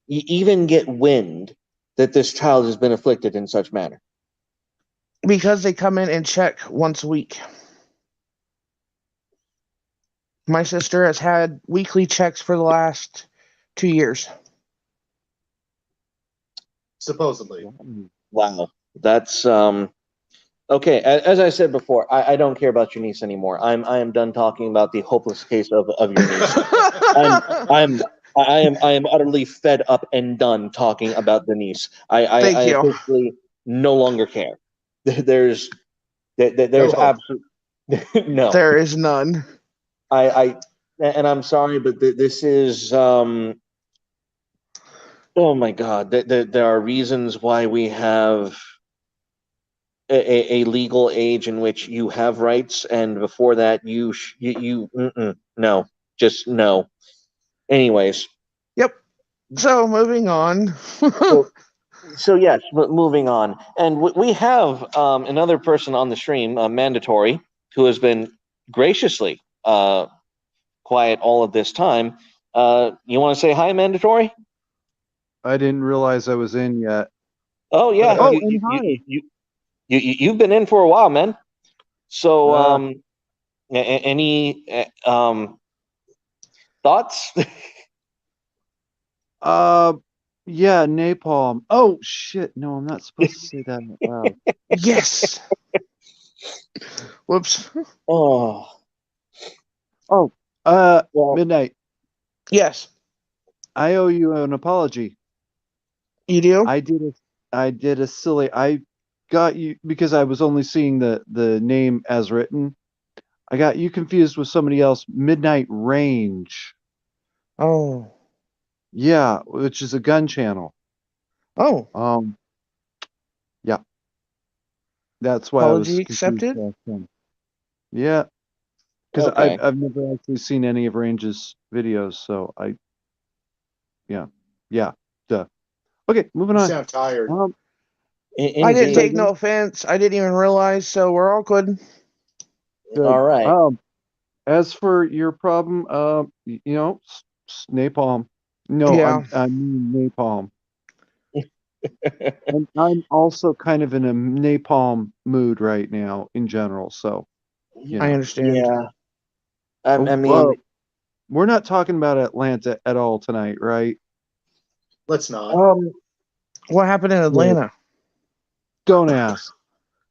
even get wind that this child has been afflicted in such manner? because they come in and check once a week. My sister has had weekly checks for the last 2 years. Supposedly. Wow. That's okay. As I said before, I don't care about your niece anymore. I am done talking about the hopeless case of your niece. I am utterly fed up and done talking about the niece. I Thank you. officially no longer care. There's hope. absolutely no. There is none. And I'm sorry, but this is oh my God. There are reasons why we have a legal age in which you have rights, and before that, no, just no. Anyways. Yep. So moving on. So yes, moving on, and we have another person on the stream, Mandatory, who has been graciously quiet all of this time. You want to say hi, Mandatory? I didn't realize I was in yet. Oh yeah. Oh, and hi. You've been in for a while, man. So any thoughts? Yeah, napalm. Oh shit! No, I'm not supposed to say that out loud. Yes. Whoops. Oh. Well, Midnight. Yes. I owe you an apology. You do? I did a silly. I got you because I was only seeing the name as written. I got you confused with somebody else. Midnight Range. Oh. Yeah, which is a gun channel. Oh. Yeah. That's why Apology I was confused accepted? last time. Yeah. Because Okay. I've never actually seen any of Range's videos, so yeah. Duh. Okay, moving You on. sound tired. I didn't take no offense. I didn't even realize, so we're all good. All right. As for your problem, napalm. No, Yeah. I mean napalm. And I'm also kind of in a napalm mood right now in general, so I understand. Yeah. I mean, we're not talking about Atlanta at all tonight, right? Let's not. What happened in Atlanta? Don't ask.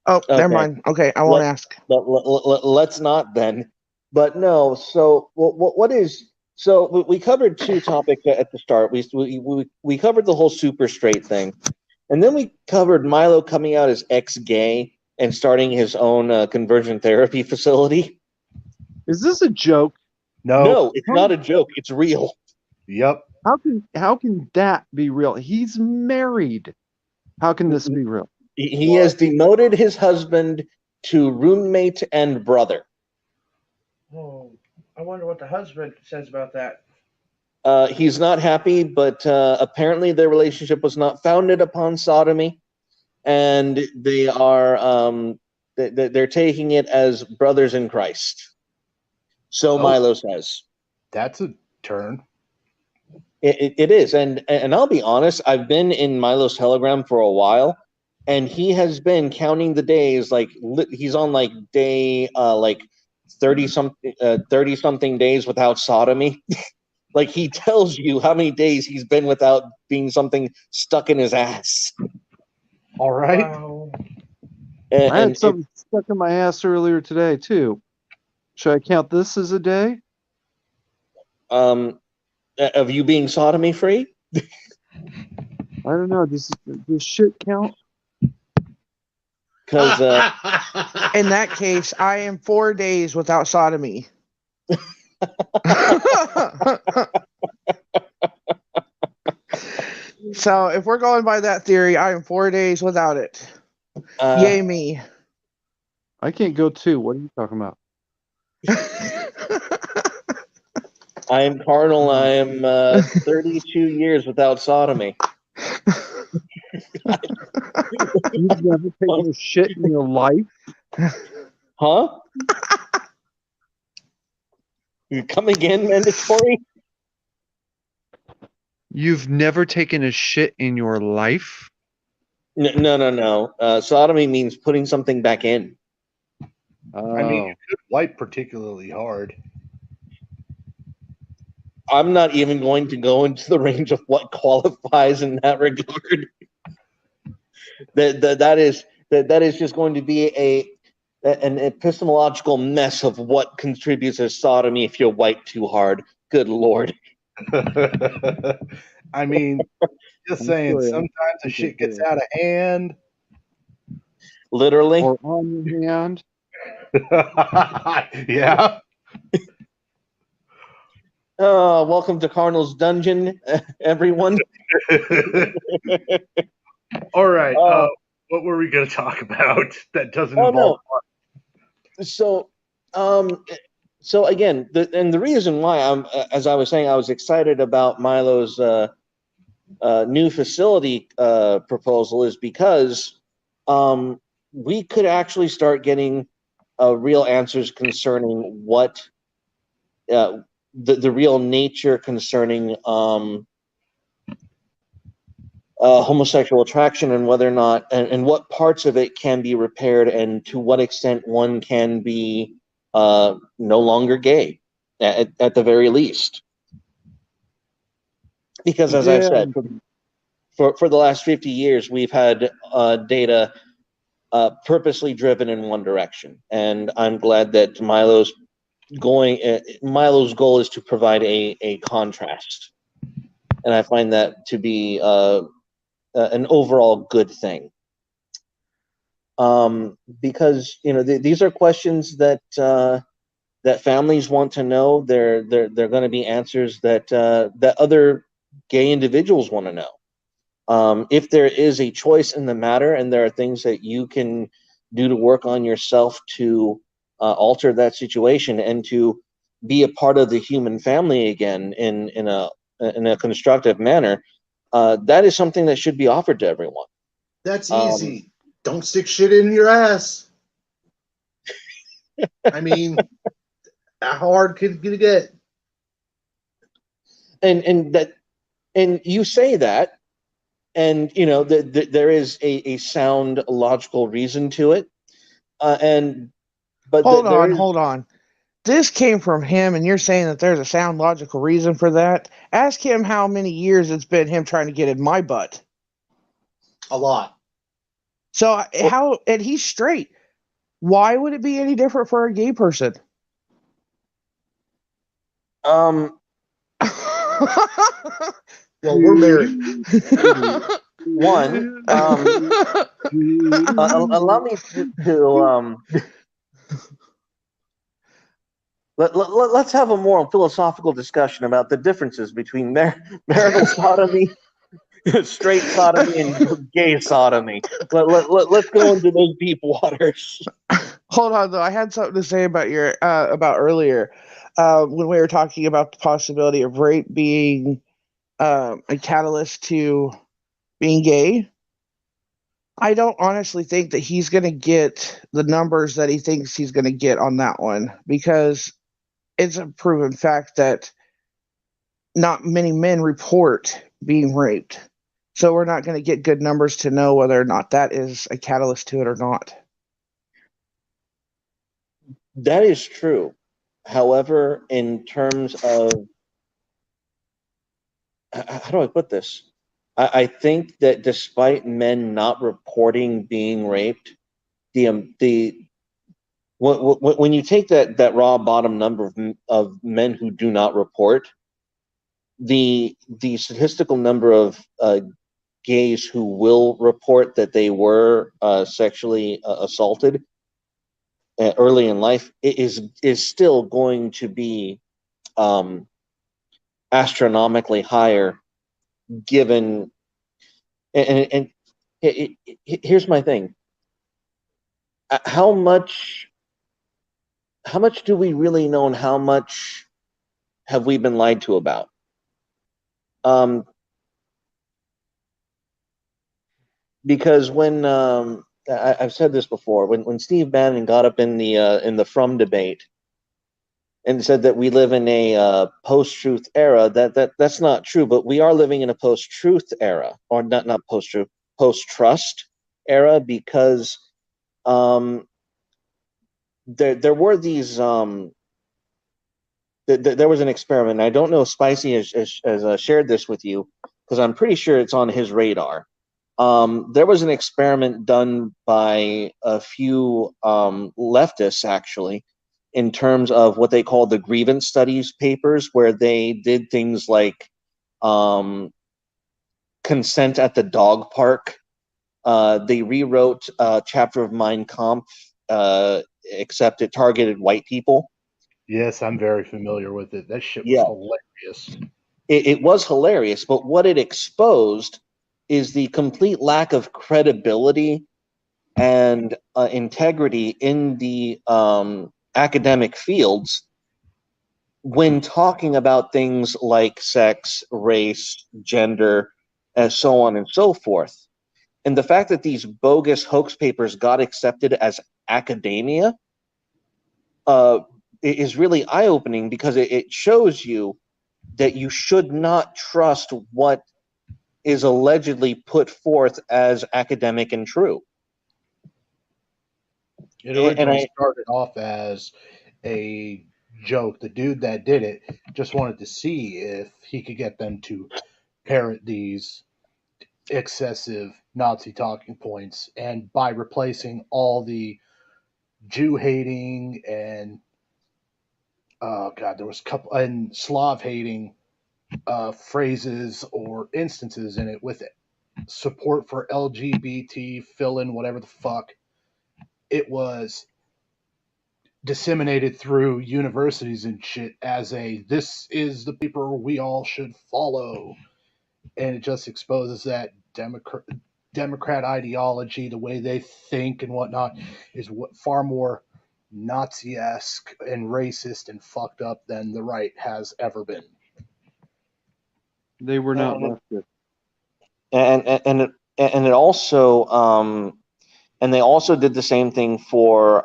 Oh, Okay. never mind. Okay, I won't ask. Let's not then. But no. So what is? So we covered two topics at the start. We covered the whole super straight thing, and then we covered Milo coming out as ex-gay and starting his own conversion therapy facility. Is this a joke? No. No, it's not a joke. It's real. Yep. How can that be real? He's married. How can this be real? He has demoted his husband to roommate and brother. Oh, I wonder what the husband says about that. He's not happy, but apparently their relationship was not founded upon sodomy, and they are they're taking it as brothers in Christ. So Milo says. That's a turn. It is, and I'll be honest. I've been in Milo's Telegram for a while, and he has been counting the days. Like he's on like day like 30 something days without sodomy. Like he tells you how many days he's been without being something stuck in his ass. All right. Wow. I had something stuck in my ass earlier today too. Should I count this as a day? Of you being sodomy free? I don't know. Does shit count? Because In that case, I am 4 days without sodomy. So if we're going by that theory, I am 4 days without it. Yay me. I can't go 2. What are you talking about? I am carnal. I am 32 years without sodomy. You've never taken a shit in your life? Huh? You come again, mandatory? You've never taken a shit in your life? No. Sodomy means putting something back in. I mean, you could wipe particularly hard. I'm not even going to go into the range of what qualifies in that regard. That is just going to be an epistemological mess of what contributes as sodomy if you wipe too hard. Good Lord. I mean, just saying, sometimes the shit gets out of hand. Literally. Or on your hand. Yeah. Welcome to Carnal's Dungeon, everyone. All right. What were we going to talk about that doesn't involve? So again, the reason why as I was saying, I was excited about Milo's new facility proposal is because we could actually start getting real answers concerning what the real nature concerning homosexual attraction and whether or not and what parts of it can be repaired and to what extent one can be no longer gay at the very least. Because as I've said, for the last 50 years, we've had data purposely driven in one direction. And I'm glad that Milo's goal is to provide a contrast. And I find that to be an overall good thing. Because these are questions that that families want to know. They're going to be answers that that other gay individuals want to know. If there is a choice in the matter, and there are things that you can do to work on yourself to alter that situation and to be a part of the human family again in a constructive manner, that is something that should be offered to everyone. That's easy. Don't stick shit in your ass. I mean, how hard could it get? And you say that, and there is a sound logical reason to it. But hold on. This came from him, and you're saying that there's a sound logical reason for that? Ask him how many years it's been him trying to get in my butt. A lot. So and he's straight. Why would it be any different for a gay person? Well, we're married. One, allow me to Let's have a more philosophical discussion about the differences between marital sodomy, straight sodomy, and gay sodomy. Let's go into those deep waters. Hold on, though. I had something to say about your about earlier when we were talking about the possibility of rape being a catalyst to being gay. I don't honestly think that he's going to get the numbers that he thinks he's going to get on that one, because it's a proven fact that not many men report being raped. So we're not going to get good numbers to know whether or not that is a catalyst to it or not. That is true. However, in terms of, how do I put this? I think that despite men not reporting being raped, the when you take that raw bottom number of men who do not report, the statistical number of gays who will report that they were sexually assaulted early in life is still going to be astronomically higher, given and here's my thing: how much do we really know, and how much have we been lied to about? Because when I've said this before, when Steve Bannon got up in the From debate and said that we live in a post-truth era, that's not true. But we are living in a post-truth era, or not post-truth, post-trust era, because there were these there was an experiment. I don't know if Spicy has shared this with you, because I'm pretty sure it's on his radar. There was an experiment done by a few leftists, actually, in terms of what they call the grievance studies papers, where they did things like consent at the dog park. They rewrote a chapter of Mein Kampf, except it targeted white people. Yes, I'm very familiar with it. That shit was Yeah. hilarious. It was hilarious, but what it exposed is the complete lack of credibility and integrity in the academic fields when talking about things like sex, race, gender, and so on and so forth. And the fact that these bogus hoax papers got accepted as academia is really eye-opening, because it shows you that you should not trust what is allegedly put forth as academic and true. It originally started off as a joke. The dude that did it just wanted to see if he could get them to parrot these excessive Nazi talking points, and by replacing all the Jew hating and there was a couple and Slav hating phrases or instances in it with it. Support for LGBT, fill in whatever the fuck. It was disseminated through universities and shit as this is the paper we all should follow, and it just exposes that Democrat ideology, the way they think and whatnot, is far more Nazi-esque and racist and fucked up than the right has ever been. They were not leftist. And it also and they also did the same thing for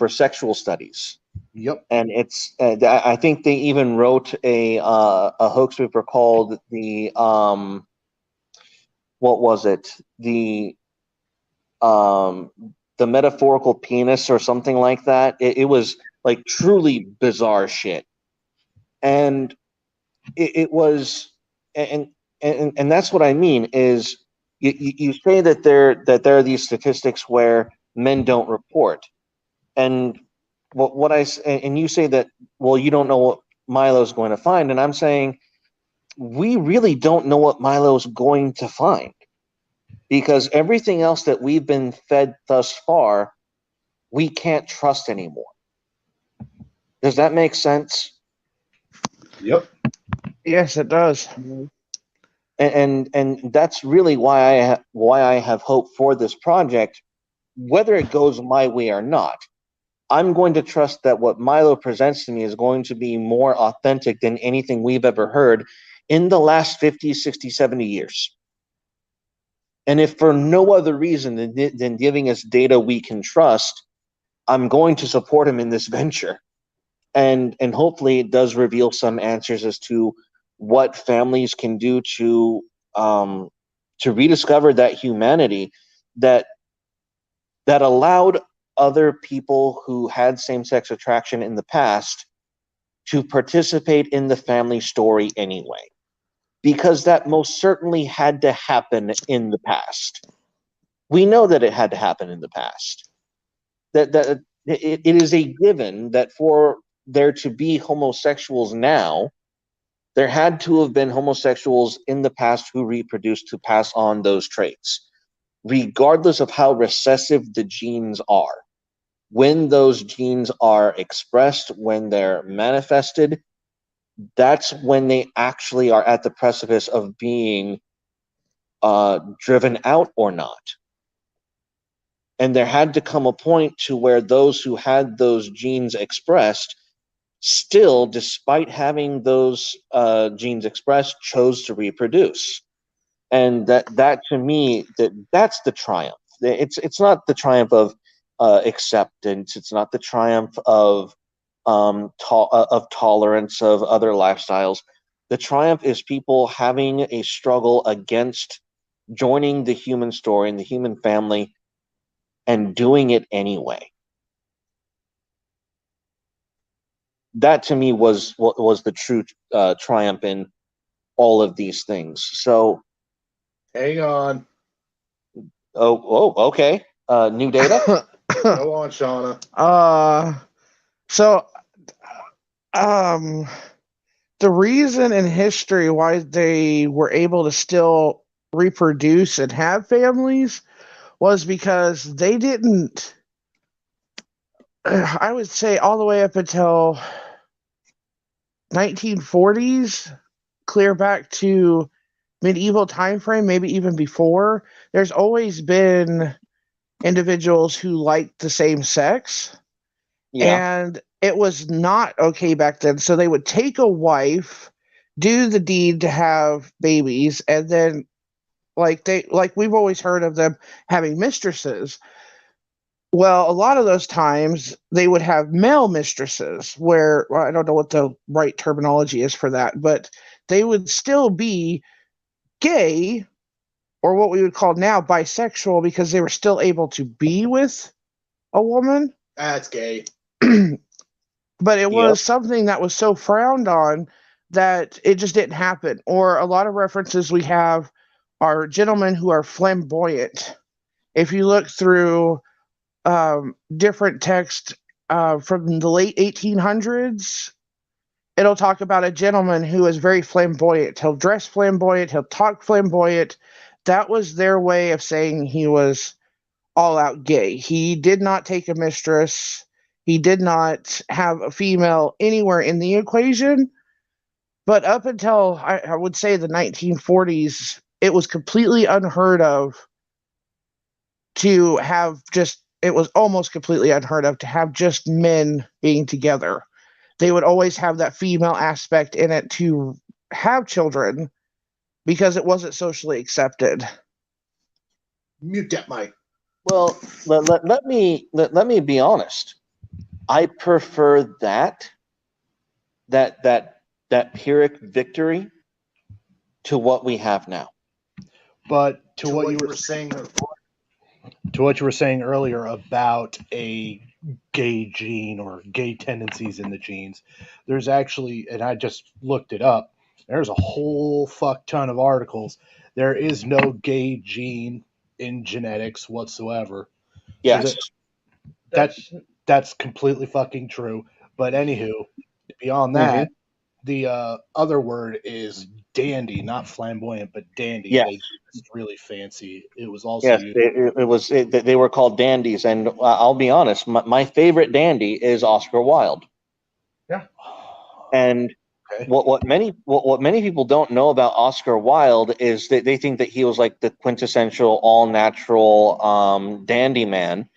sexual studies. Yep. And it's I think they even wrote a hoax paper called the what was it, the metaphorical penis or something like that. It was like truly bizarre shit, and it was and that's what I mean is you say that there are these statistics where men don't report, and and you say that, well, you don't know what Milo's going to find, and I'm saying we really don't know what Milo's going to find, because everything else that we've been fed thus far we can't trust anymore. Does that make sense? Yep. Yes, it does. And that's really why I have hope for this project, whether it goes my way or not. I'm going to trust that what Milo presents to me is going to be more authentic than anything we've ever heard in the last 50, 60, 70 years. And if for no other reason than giving us data we can trust, I'm going to support him in this venture. And hopefully it does reveal some answers as to what families can do to rediscover that humanity that allowed other people who had same-sex attraction in the past to participate in the family story anyway, because that most certainly had to happen in the past. We know that it had to happen in the past. That it is a given that for there to be homosexuals now, there had to have been homosexuals in the past who reproduced to pass on those traits, regardless of how recessive the genes are. When those genes are expressed, when they're manifested, that's when they actually are at the precipice of being driven out or not. And there had to come a point to where those who had those genes expressed still, despite having those genes expressed, chose to reproduce. And that to me, that's the triumph. It's not the triumph of acceptance. It's not the triumph of tolerance of other lifestyles. The triumph is people having a struggle against joining the human story and the human family and doing it anyway. That to me was the true triumph in all of these things. So, Hang on. Okay. New data. Go on, Shauna. So, the reason in history why they were able to still reproduce and have families was because they didn't, I would say all the way up until 1940s, clear back to medieval time frame, maybe even before, there's always been individuals who liked the same sex. Yeah. And it was not okay back then. So they would take a wife, do the deed to have babies, and then like we've always heard of them having mistresses. Well, a lot of those times they would have male mistresses where, well, I don't know what the right terminology is for that, but they would still be gay, or what we would call now bisexual, because they were still able to be with a woman. That's gay. But it Yep. was something that was so frowned on that it just didn't happen. Or a lot of references we have are gentlemen who are flamboyant. If you look through different texts from the late 1800s, it'll talk about a gentleman who is very flamboyant. He'll dress flamboyant, he'll talk flamboyant. That was their way of saying he was all out gay. He did not take a mistress. He did not have a female anywhere in the equation. But up until, I would say, the 1940s, it was completely unheard of to have just, it was almost completely unheard of to have just men being together. They would always have that female aspect in it to have children because it wasn't socially accepted. Mute that mic. Well, let me be honest. I prefer that Pyrrhic victory to what we have now. But To what you were saying before. to what you were saying earlier about a gay gene or gay tendencies in the genes, there's actually, and I just looked it up, there's a whole fuck ton of articles. There is no gay gene in genetics whatsoever. Yes. That's completely fucking true. But anywho, beyond that, the other word is dandy, not flamboyant, but dandy. Yes. It's really fancy. It was also Yes, used. they were called dandies, and I'll be honest, my favorite dandy is Oscar Wilde. And Okay. what many people don't know about Oscar Wilde is that they think that he was like the quintessential all natural dandy man.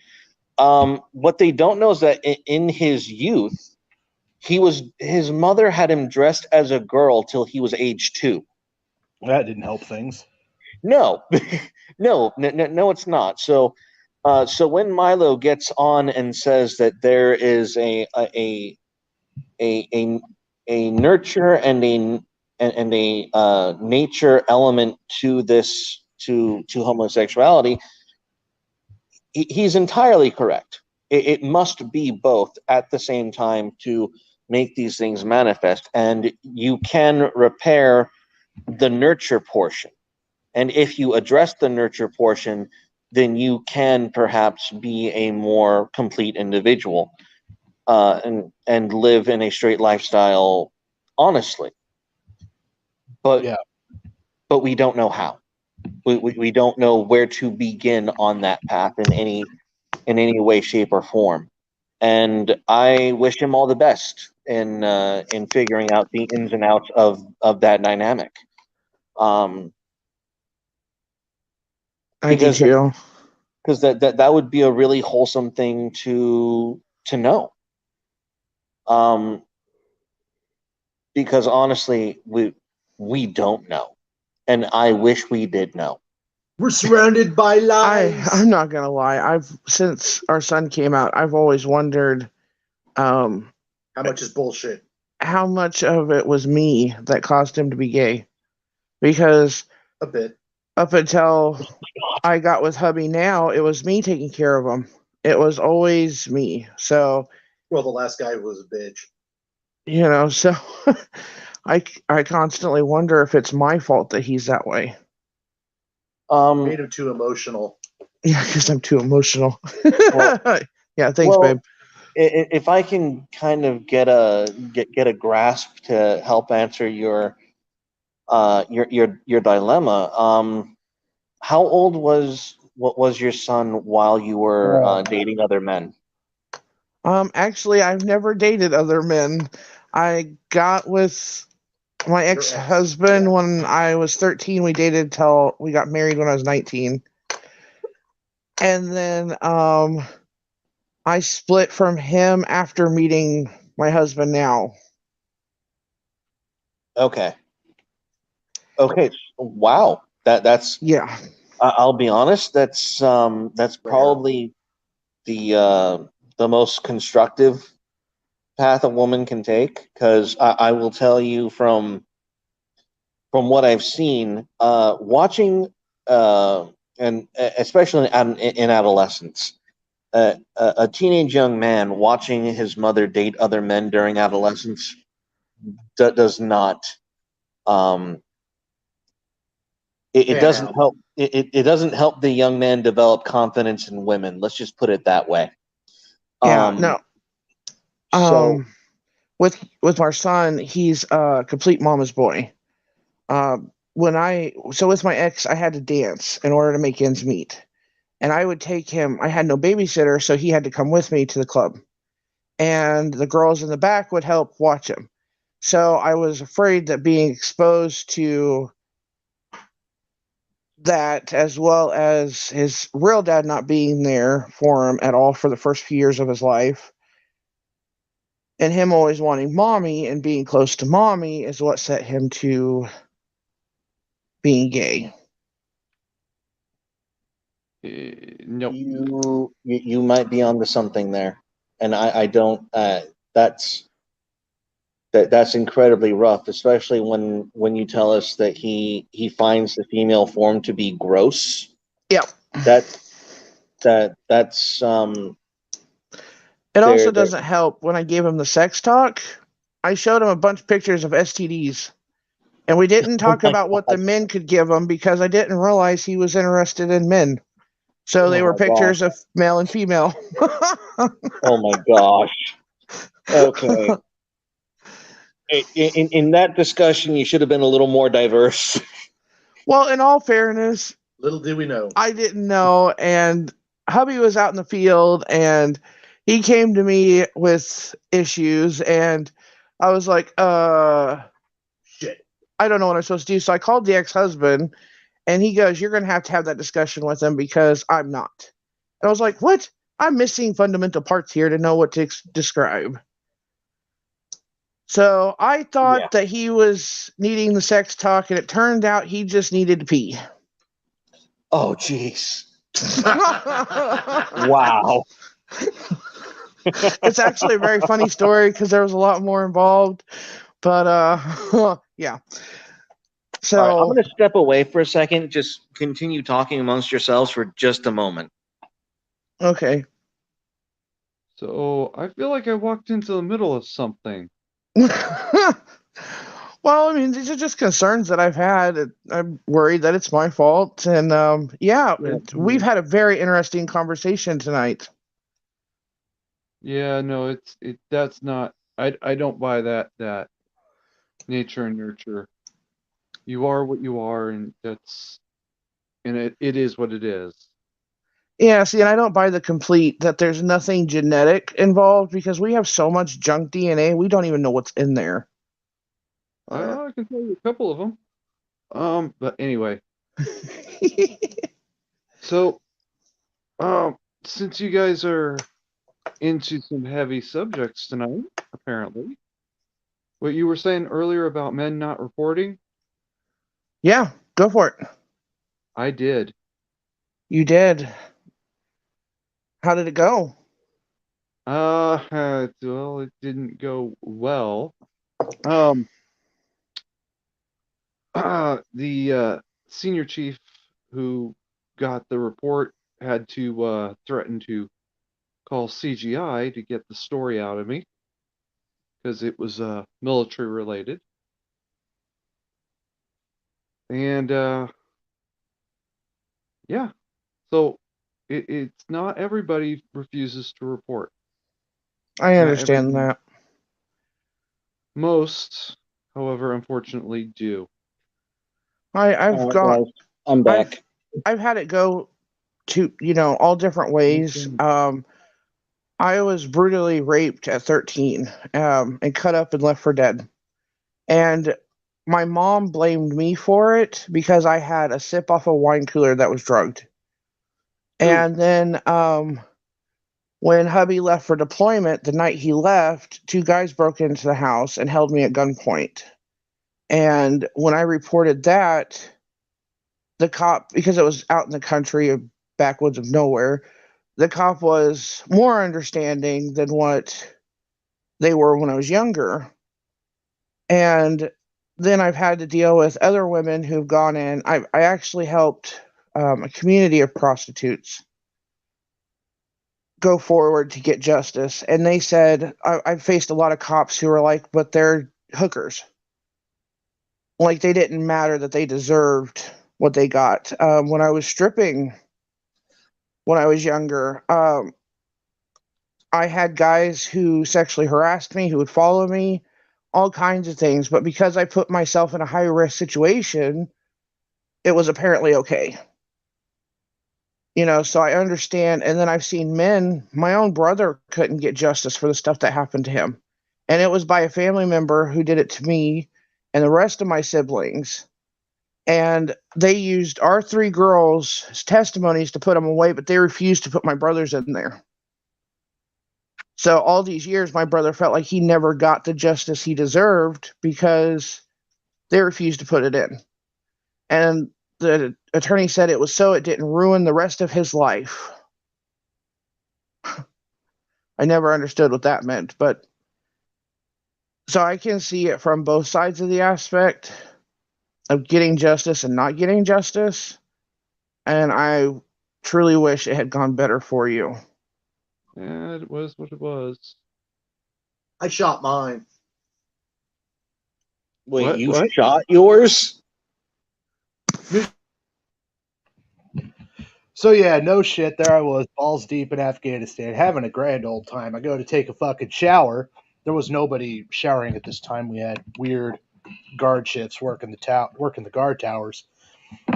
What they don't know is that in his youth, his mother had him dressed as a girl till he was age 2. That didn't help things. No, no, it's not. So, so when Milo gets on and says that there is a a nurture and a nature element to this to homosexuality, he's entirely correct. It must be both at the same time to make these things manifest, and you can repair the nurture portion. And if you address the nurture portion, then you can perhaps be a more complete individual, and live in a straight lifestyle honestly. But Yeah. but we don't know how. We don't know where to begin on that path in any way, shape, or form. And I wish him all the best in figuring out the ins and outs of that dynamic. I do Because too. that would be a really wholesome thing to know. Um, because honestly, we don't know, and I wish we did know. We're surrounded by lies. I'm not gonna lie. Since our son came out, I've always wondered How much is bullshit? how much of it was me that caused him to be gay. Because A bit. up until I got with hubby now, it was me taking care of him. It was always me. So, Well, the last guy was a bitch. so I constantly wonder if it's my fault that he's that way. Made him too emotional. Yeah, because I'm too emotional. Well, yeah, thanks, babe. If I can kind of get a grasp to help answer your dilemma, how old was your son while you were dating other men? Actually, I've never dated other men. I got with my ex-husband when I was 13. We dated till we got married when I was 19. And then I split from him after meeting my husband now. Okay. Wow. That's Yeah. I'll be honest. That's probably the most constructive path a woman can take, because I will tell you from what I've seen, watching, and especially in adolescence, a teenage young man watching his mother date other men during adolescence does not. It doesn't help. It doesn't help the young man develop confidence in women. Let's just put it that way. Yeah. No. So With our son, he's a complete mama's boy. With my ex, I had to dance in order to make ends meet. And I would take him. I had no babysitter, so he had to come with me to the club. And the girls in the back would help watch him. So I was afraid that being exposed to that, as well as his real dad not being there for him at all for the first few years of his life, and him always wanting mommy and being close to mommy, is what set him to being gay. Nope. you might be onto something there, and I don't. That's incredibly rough, especially when you tell us that he finds the female form to be gross. Yep. That's It also doesn't help when I gave him the sex talk. I showed him a bunch of pictures of STDs, and we didn't talk about what the men could give him because I didn't realize he was interested in men. So they were pictures of male and female. Oh my gosh. Okay. In that discussion, you should have been a little more diverse. Well, in all fairness, little did we know. I didn't know, and hubby was out in the field, and he came to me with issues, and I was like, Shit. I don't know what I'm supposed to do. So I called the ex-husband, and he goes, "You're going to have that discussion with him because I'm not." And I was like, "What? I'm missing fundamental parts here to know what to describe." So I thought that he was needing the sex talk, and it turned out he just needed to pee. Oh, jeez. Wow. It's actually a very funny story because there was a lot more involved. But yeah. So All right, I'm going to step away for a second. Just continue talking amongst yourselves for just a moment. okay. So I feel like I walked into the middle of something. Well, I mean, these are just concerns that I've had. I'm worried that it's my fault, and we've had a very interesting conversation tonight. Yeah, no, that's not. I don't buy that nature and nurture. You are what you are, and it is what it is. Yeah, see, and I don't buy the complete that there's nothing genetic involved because we have so much junk DNA, we don't even know what's in there. I can tell you a couple of them. But anyway, so since you guys are into some heavy subjects tonight, apparently, what you were saying earlier about men not reporting, Yeah, go for it. I did. You did. How did it go? Well, it didn't go well. Um, the senior chief who got the report had to threaten to call CGI to get the story out of me because it was military related. And yeah, so it's not everybody refuses to report. I Not understand everybody. that. Most, however, unfortunately, do. I've got I'm back. I've had it go to all different ways. I was brutally raped at 13, and cut up and left for dead. And my mom blamed me for it because I had a sip off a wine cooler that was drugged. And then when hubby left for deployment, the night he left, two guys broke into the house and held me at gunpoint. And when I reported that, the cop, because it was out in the country, backwoods of nowhere, the cop was more understanding than what they were when I was younger. And then I've had to deal with other women who've gone in. I actually helped a community of prostitutes go forward to get justice. And they said, I've faced a lot of cops who are like, but they're hookers. Like they didn't matter that they deserved what they got. When I was stripping when I was younger, I had guys who sexually harassed me, who would follow me, all kinds of things. But because I put myself in a high risk situation, it was apparently okay. So I understand. And then I've seen men, my own brother couldn't get justice for the stuff that happened to him. And it was by a family member who did it to me and the rest of my siblings. And they used our three girls' testimonies to put them away, but they refused to put my brother's in there. So all these years, my brother felt like he never got the justice he deserved because they refused to put it in. And the attorney said it was so it didn't ruin the rest of his life. I never understood what that meant, but so I can see it from both sides of the aspect of getting justice and not getting justice. And I truly wish it had gone better for you. Yeah, it was what it was. I shot mine. Wait, What? you shot yours? So yeah, no shit. There I was, balls deep in Afghanistan, having a grand old time. I go to take a fucking shower. There was nobody showering at this time. We had weird guard shifts working the guard towers.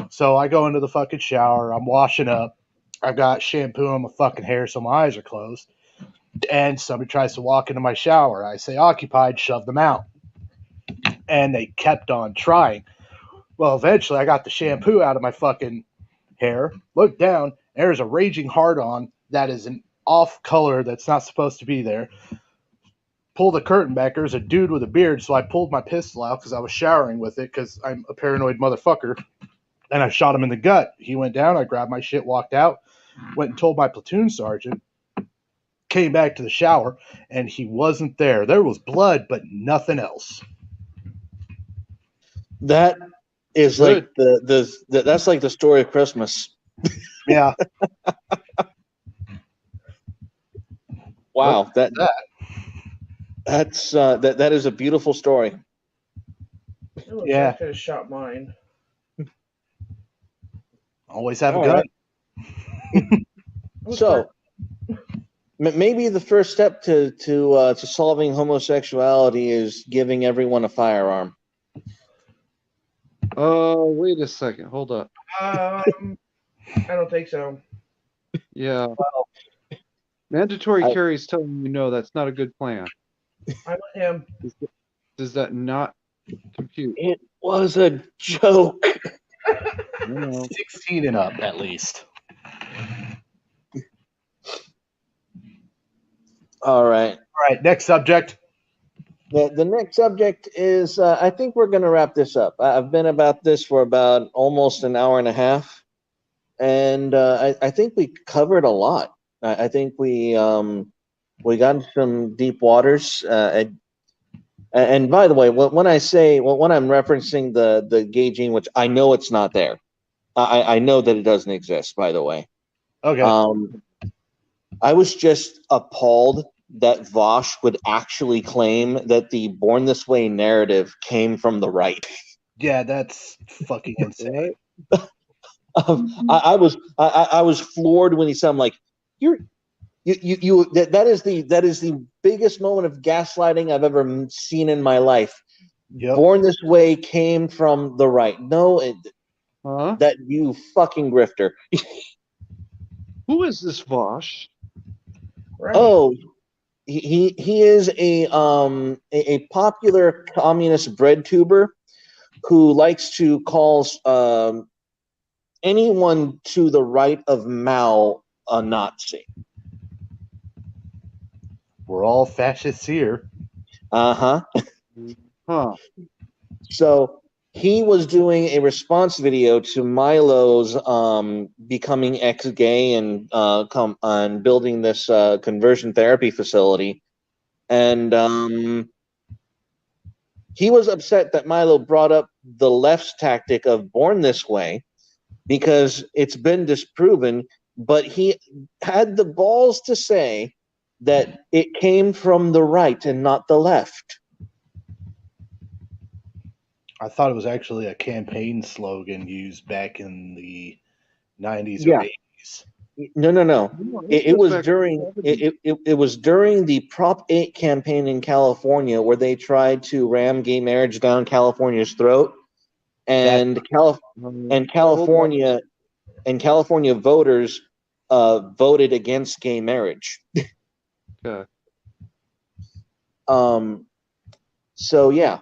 So I go into the fucking shower. I'm washing up. I've got shampoo on my fucking hair, so my eyes are closed. and somebody tries to walk into my shower. I say occupied, shove them out. And they kept on trying. Well, eventually I got the shampoo out of my fucking hair, looked down, and there's a raging hard on that is an off color that's not supposed to be there. Pull the curtain back, there's a dude with a beard, so I pulled my pistol out because I was showering with it because I'm a paranoid motherfucker. And I shot him in the gut. He went down, I grabbed my shit, walked out, went and told my platoon sergeant, came back to the shower, and he wasn't there. There was blood, but nothing else. That is Good. like that's like the story of Christmas. Yeah. Wow, that? that's that is a beautiful story. Oh, Yeah. I could have shot mine. Always have a All gun. right. So maybe the first step to solving homosexuality is giving everyone a firearm. Wait a second. Hold up. I don't think so. Yeah. Mandatory I- carry's telling you no, that's not a good plan. I'm with him. Does that not compute? It was a joke. You know. 16 and up, at least. All right. All right, next subject. The next subject is I think we're going to wrap this up. I've been about this for about almost an hour and a half, and I think we covered a lot. I think we got into some deep waters. And by the way, when I say when I'm referencing the gay gene, which I know it's not there, I know that it doesn't exist. By the way, Okay. I was just appalled that Vosh would actually claim that the Born This Way narrative came from the right. Yeah, that's fucking insane. I was floored when he said, "I'm like, that is the biggest moment of gaslighting I've ever seen in my life. Yep. Born This Way came from the right. No, that you fucking grifter. Who is this Vosh? Right. Oh, he is a popular communist bread tuber who likes to call anyone to the right of Mao a Nazi. We're all fascists here. Uh-huh. Huh. So he was doing a response video to Milo's becoming ex-gay and on building this conversion therapy facility, and he was upset that Milo brought up the left's tactic of Born This Way because it's been disproven, but he had the balls to say that it came from the right and not the left. I thought it was actually a campaign slogan used back in the 90s Yeah. or 80s. No. It was during it. it was during the Prop 8 campaign in California where they tried to ram gay marriage down California's throat, and California voters voted against gay marriage. Okay. So yeah,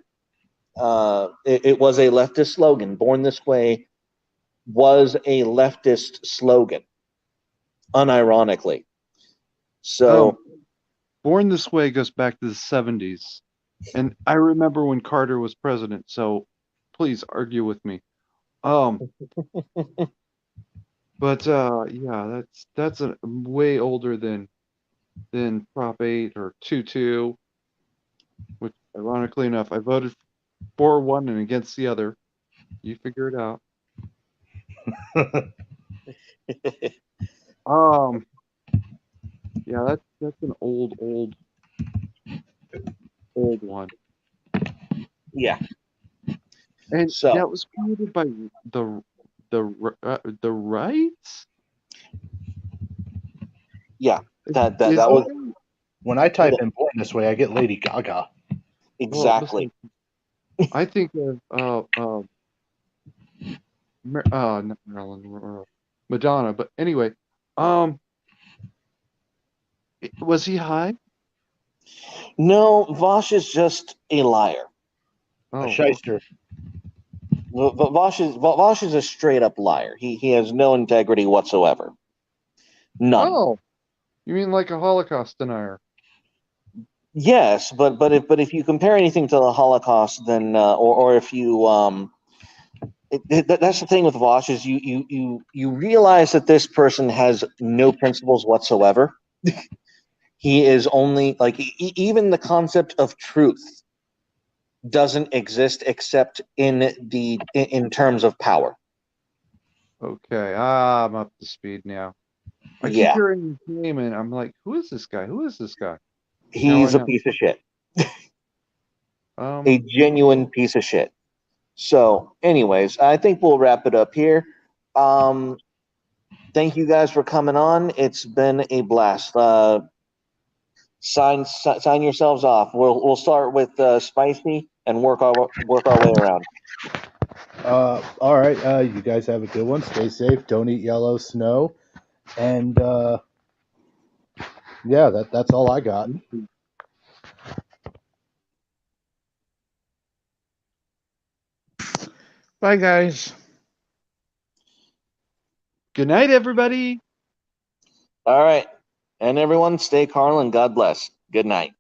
it was a leftist slogan. Born This Way was a leftist slogan, unironically. So Born This Way goes back to the 70s. And I remember when Carter was president, so please argue with me. But yeah, that's a way older than Prop 8 or 2-2, which ironically enough, I voted for one and against the other. You figure it out. Yeah, that's an old one. yeah. And So that was created by the rights? yeah, that Is was it? When I type in Born This Way, I get Lady Gaga. exactly. I think of not Marilyn, Madonna, but anyway, Was he high? No, Vosh is just a liar. Oh, A shyster. Vosh is a straight up liar. He has no integrity whatsoever. None. oh, you mean like a Holocaust denier? Yes, but if you compare anything to the Holocaust, then or if you that's the thing with Vosh is you realize that this person has no principles whatsoever. He is only like even the concept of truth doesn't exist except in terms of power. Okay, I'm up to speed now. I keep Yeah, hearing his name, and I'm like, who is this guy? Who is this guy? Now I he's a know. piece of shit, a Um, genuine piece of shit. So, anyways, I think we'll wrap it up here. Um, thank you guys for coming on. It's been a blast. Sign yourselves off. We'll start with spicy and work our way around. All right. You guys have a good one. Stay safe. Don't eat yellow snow. And yeah, that's all I got. Bye, guys. good night, everybody. All right, and everyone, stay carnal and God bless. Good night.